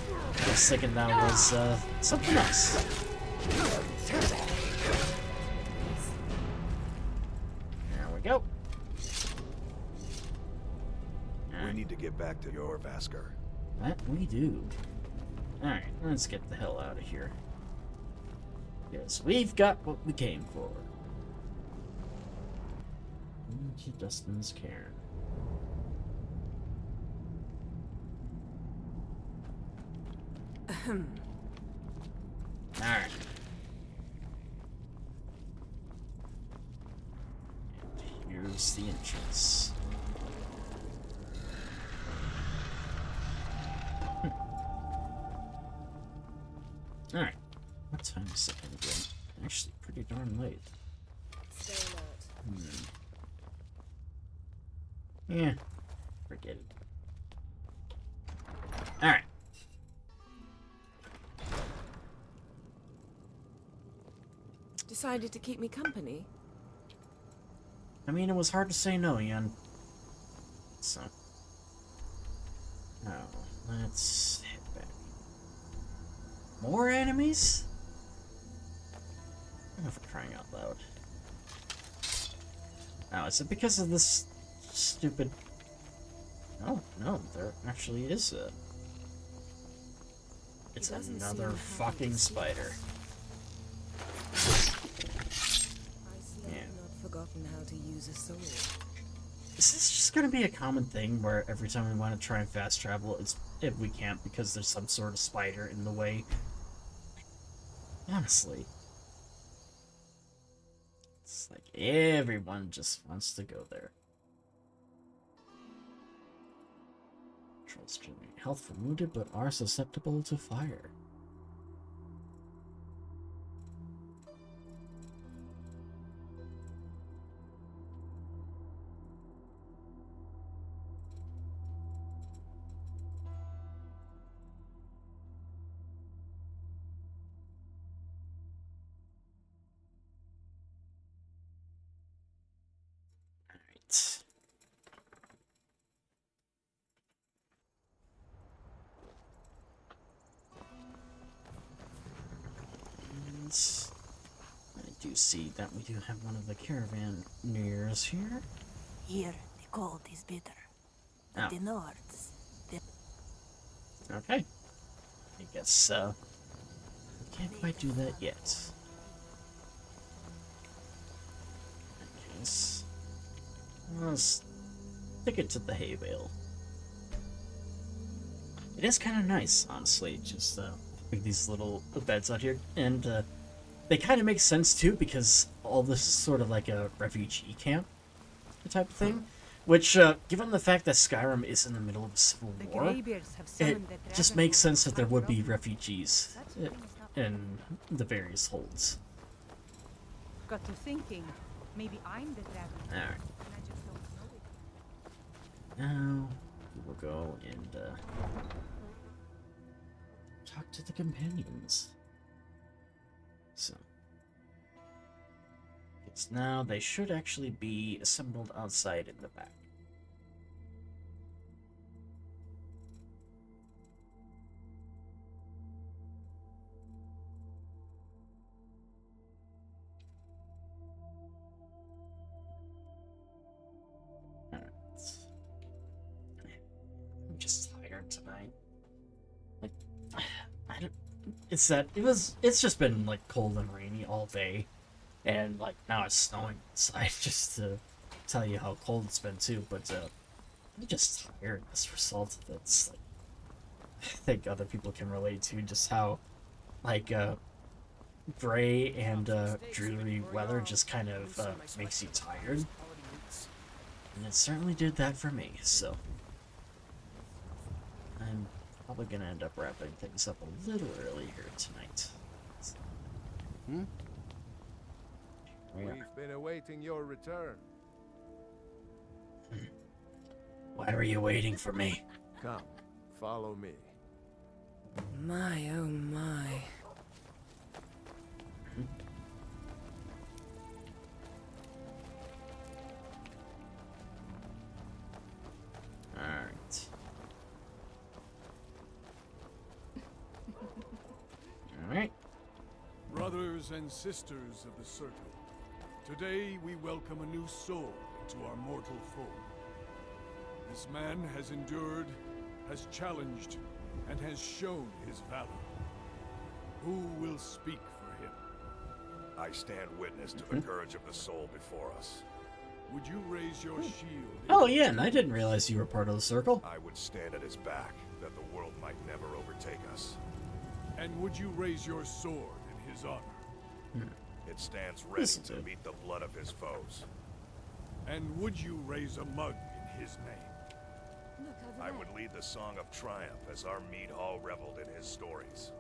I was thinking that was something else. There we go. We need to get back to your Vasker. That we do. Alright, let's get the hell out of here. Yes, we've got what we came for. Into Dustin's cairn. Alright. And here's the entrance. Alright. What time is it again? Actually, pretty darn late. Stay alert. Yeah. Forget it. Alright. Decided to keep me company? I mean, it was hard to say no, Ian. So. Now, let's head back. More enemies? Oh, for crying out loud. Now, is it because of this stupid... Oh, no, there actually is a... It's another fucking spider. Yeah. Not forgotten how to use a sword. Is this just gonna be a common thing where every time we want to try and fast travel, we can't because there's some sort of spider in the way? Honestly. It's like everyone just wants to go there. Trolls generate health for wounded but are susceptible to fire. Alright. I do see that we do have one of the caravanneers here. Here, the cold is bitter. But the north, Okay. I guess, can't quite do that yet. In case, let's stick it to the hay bale. It is kind of nice, honestly, just, with these little beds out here, and, they kind of make sense, too, because all this is sort of like a refugee camp type of thing. Which, given the fact that Skyrim is in the middle of a civil war, it just makes sense that there would be refugees in the various holds. Got to thinking, maybe I'm the dragon. Alright. Now, we will go and, talk to the companions. So. Yes, now they should actually be assembled outside in the back. I'm just tired tonight. Like, I don't. It's just been like cold and rainy all day, and like now it's snowing outside. Just to tell you how cold it's been too. But I'm just tired as a result of it. It's like, I think other people can relate to just how like gray and dreary weather just kind of makes you tired. And it certainly did that for me, so I'm probably gonna end up wrapping things up a little early here tonight. We've been awaiting your return. Why were you waiting for me? Come, follow me. My, oh my. Alright. Alright. Brothers and sisters of the Circle, today we welcome a new soul into our mortal fold. This man has endured, has challenged, and has shown his valor. Who will speak for him? I stand witness to the courage of the soul before us. Would you raise your shield? Oh yeah, and I didn't realize you were part of the circle. I would stand at his back, that the world might never overtake us. And would you raise your sword in his honor? It stands ready to meet the blood of his foes. And would you raise a mug in his name? I would lead the song of triumph as our mead hall reveled in his stories.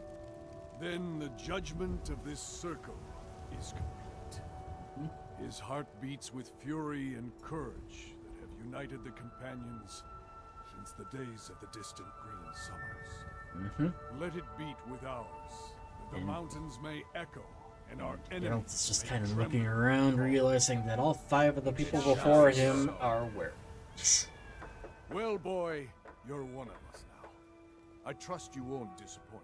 Then the judgment of this circle is complete. His heart beats with fury and courage that have united the companions since the days of the distant green summers. Let it beat with ours, that the mountains may echo and our enemies Geralt's just kind of looking around, realizing that all 5 of the people before him are werewolves. Well, boy, you're one of us now. I trust you won't disappoint.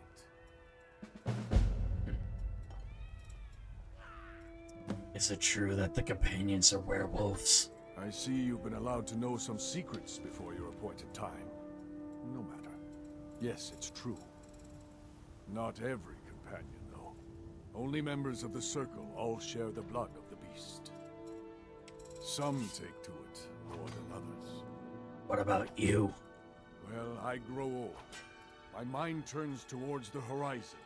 Is it true that the companions are werewolves? I see you've been allowed to know some secrets before your appointed time. No matter. Yes, it's true. Not every companion, though. Only members of the Circle all share the blood of the beast. Some take to it more than others. What about you? Well, I grow old. My mind turns towards the horizon,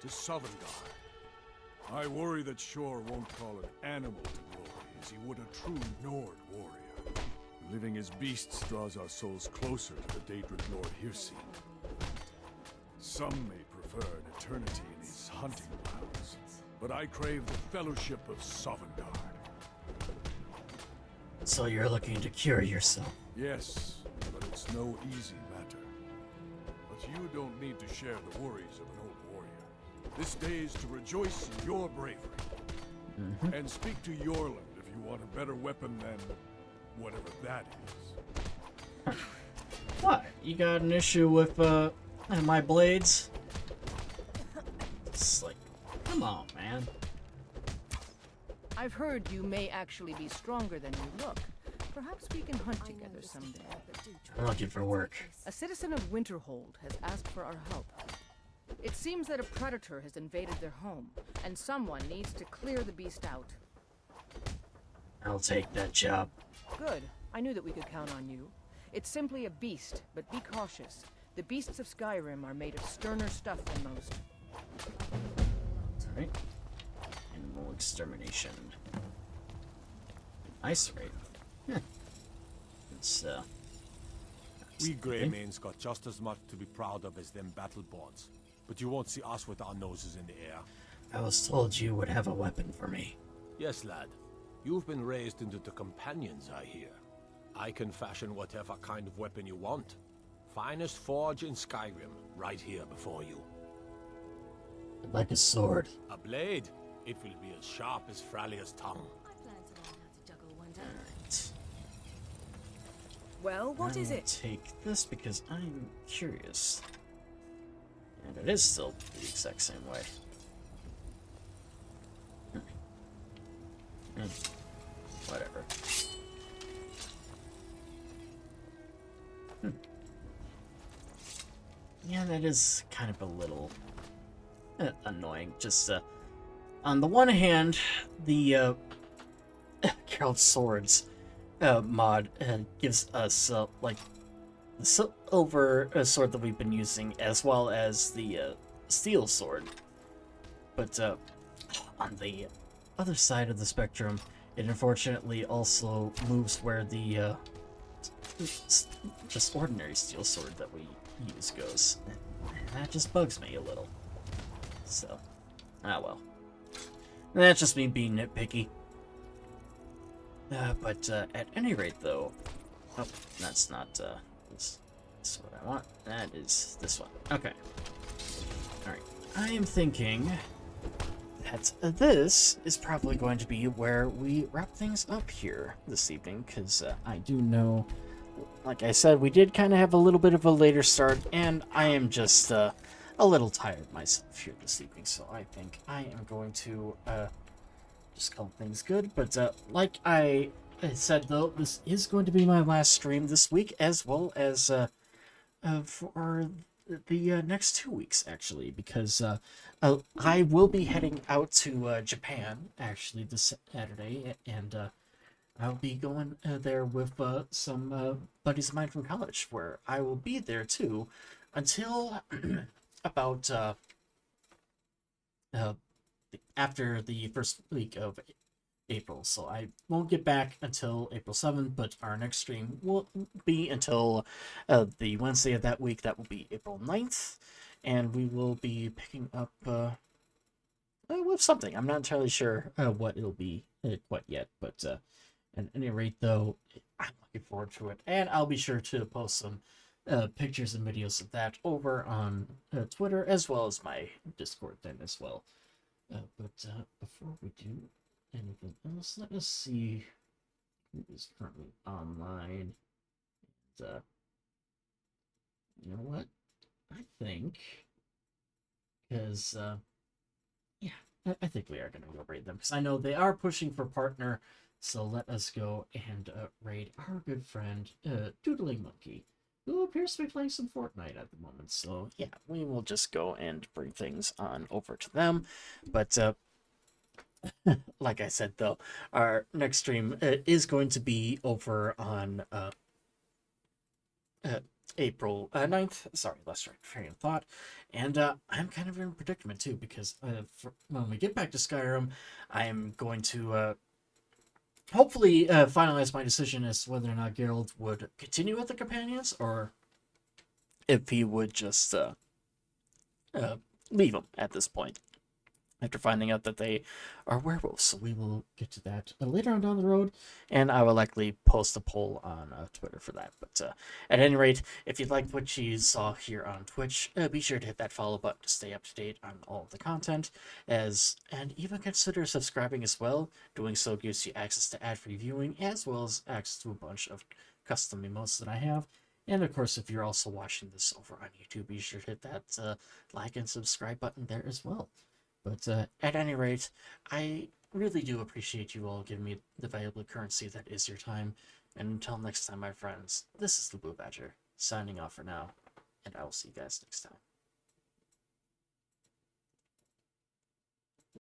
to Sovngarde. I worry that Shor won't call an animal to glory as he would a true Nord warrior. Living as beasts draws our souls closer to the Daedric Lord Hircine. Some may prefer an eternity in his hunting grounds, but I crave the fellowship of Sovngarde. So you're looking to cure yourself? Yes, but it's no easy matter. But you don't need to share the worries of an old warrior. This day is to rejoice in your bravery. And speak to Yorland if you want a better weapon than whatever that is. What? You got an issue with my blades? It's like, come on, man. I've heard you may actually be stronger than you look. Perhaps we can hunt together someday. I'm looking for work. A citizen of Winterhold has asked for our help. It seems that a predator has invaded their home, and someone needs to clear the beast out. I'll take that job. Good. I knew that we could count on you. It's simply a beast, but be cautious. The beasts of Skyrim are made of sterner stuff than most. Alright. Animal extermination. Ice raid. So, We Greymanes got just as much to be proud of as them battle-bots. But you won't see us with our noses in the air. I was told you would have a weapon for me. Yes, lad. You've been raised into the companions, I hear. I can fashion whatever kind of weapon you want. Finest forge in Skyrim, right here before you. Like a sword. A blade? It will be as sharp as Fralia's tongue. Well, what is it? Take this because I'm curious. And it is still the exact same way. Whatever. Yeah, that is kind of a little annoying. Just, on the one hand, the Geralt Swords mod gives us, like, the silver sword that we've been using, as well as the steel sword. But on the other side of the spectrum, it unfortunately also moves where the just ordinary steel sword that we use goes. And that just bugs me a little. So, well. That's just me being nitpicky. But at any rate, though... Oh, that's not, this is what I want. That is this one. Okay. Alright. I am thinking that this is probably going to be where we wrap things up here this evening, because I do know, like I said, we did kind of have a little bit of a later start, and I am just a little tired myself here this evening, so I think I am going to just call things good. But like I said, though, this is going to be my last stream this week, as well as for the next 2 weeks, actually, because I will be heading out to Japan, actually, this Saturday, and I'll be going there with some buddies of mine from college, where I will be there, too, until about after the first week of April. So I won't get back until April 7th, but our next stream will be until the Wednesday of that week. That will be April 9th, and we will be picking up with something. I'm not entirely sure what it'll be quite yet, but at any rate, though, I'm looking forward to it, and I'll be sure to post some pictures and videos of that over on Twitter, as well as my Discord then as well. But before we do anything else, let us see who is currently online. And, you know what? I think, because, yeah, I think we are going to go raid them, because I know they are pushing for partner, so let us go and raid our good friend, Doodling Monkey, who appears to be playing some Fortnite at the moment. So, yeah, we will just go and bring things on over to them. But, like I said, though, our next stream is going to be over on April 9th. Sorry, lost train of thought. And I'm kind of in a predicament, too, because when we get back to Skyrim, I am going to hopefully finalize my decision as to whether or not Geralt would continue with the companions, or if he would just leave them at this point, after finding out that they are werewolves. So we will get to that later on down the road, and I will likely post a poll on Twitter for that. But at any rate, if you liked what you saw here on Twitch, be sure to hit that follow button to stay up to date on all of the content, and even consider subscribing as well. Doing so gives you access to ad-free viewing, as well as access to a bunch of custom emotes that I have. And of course, if you're also watching this over on YouTube, be sure to hit that like and subscribe button there as well. But at any rate, I really do appreciate you all giving me the valuable currency that is your time. And until next time, my friends, this is TheBlueBadger, signing off for now, and I will see you guys next time.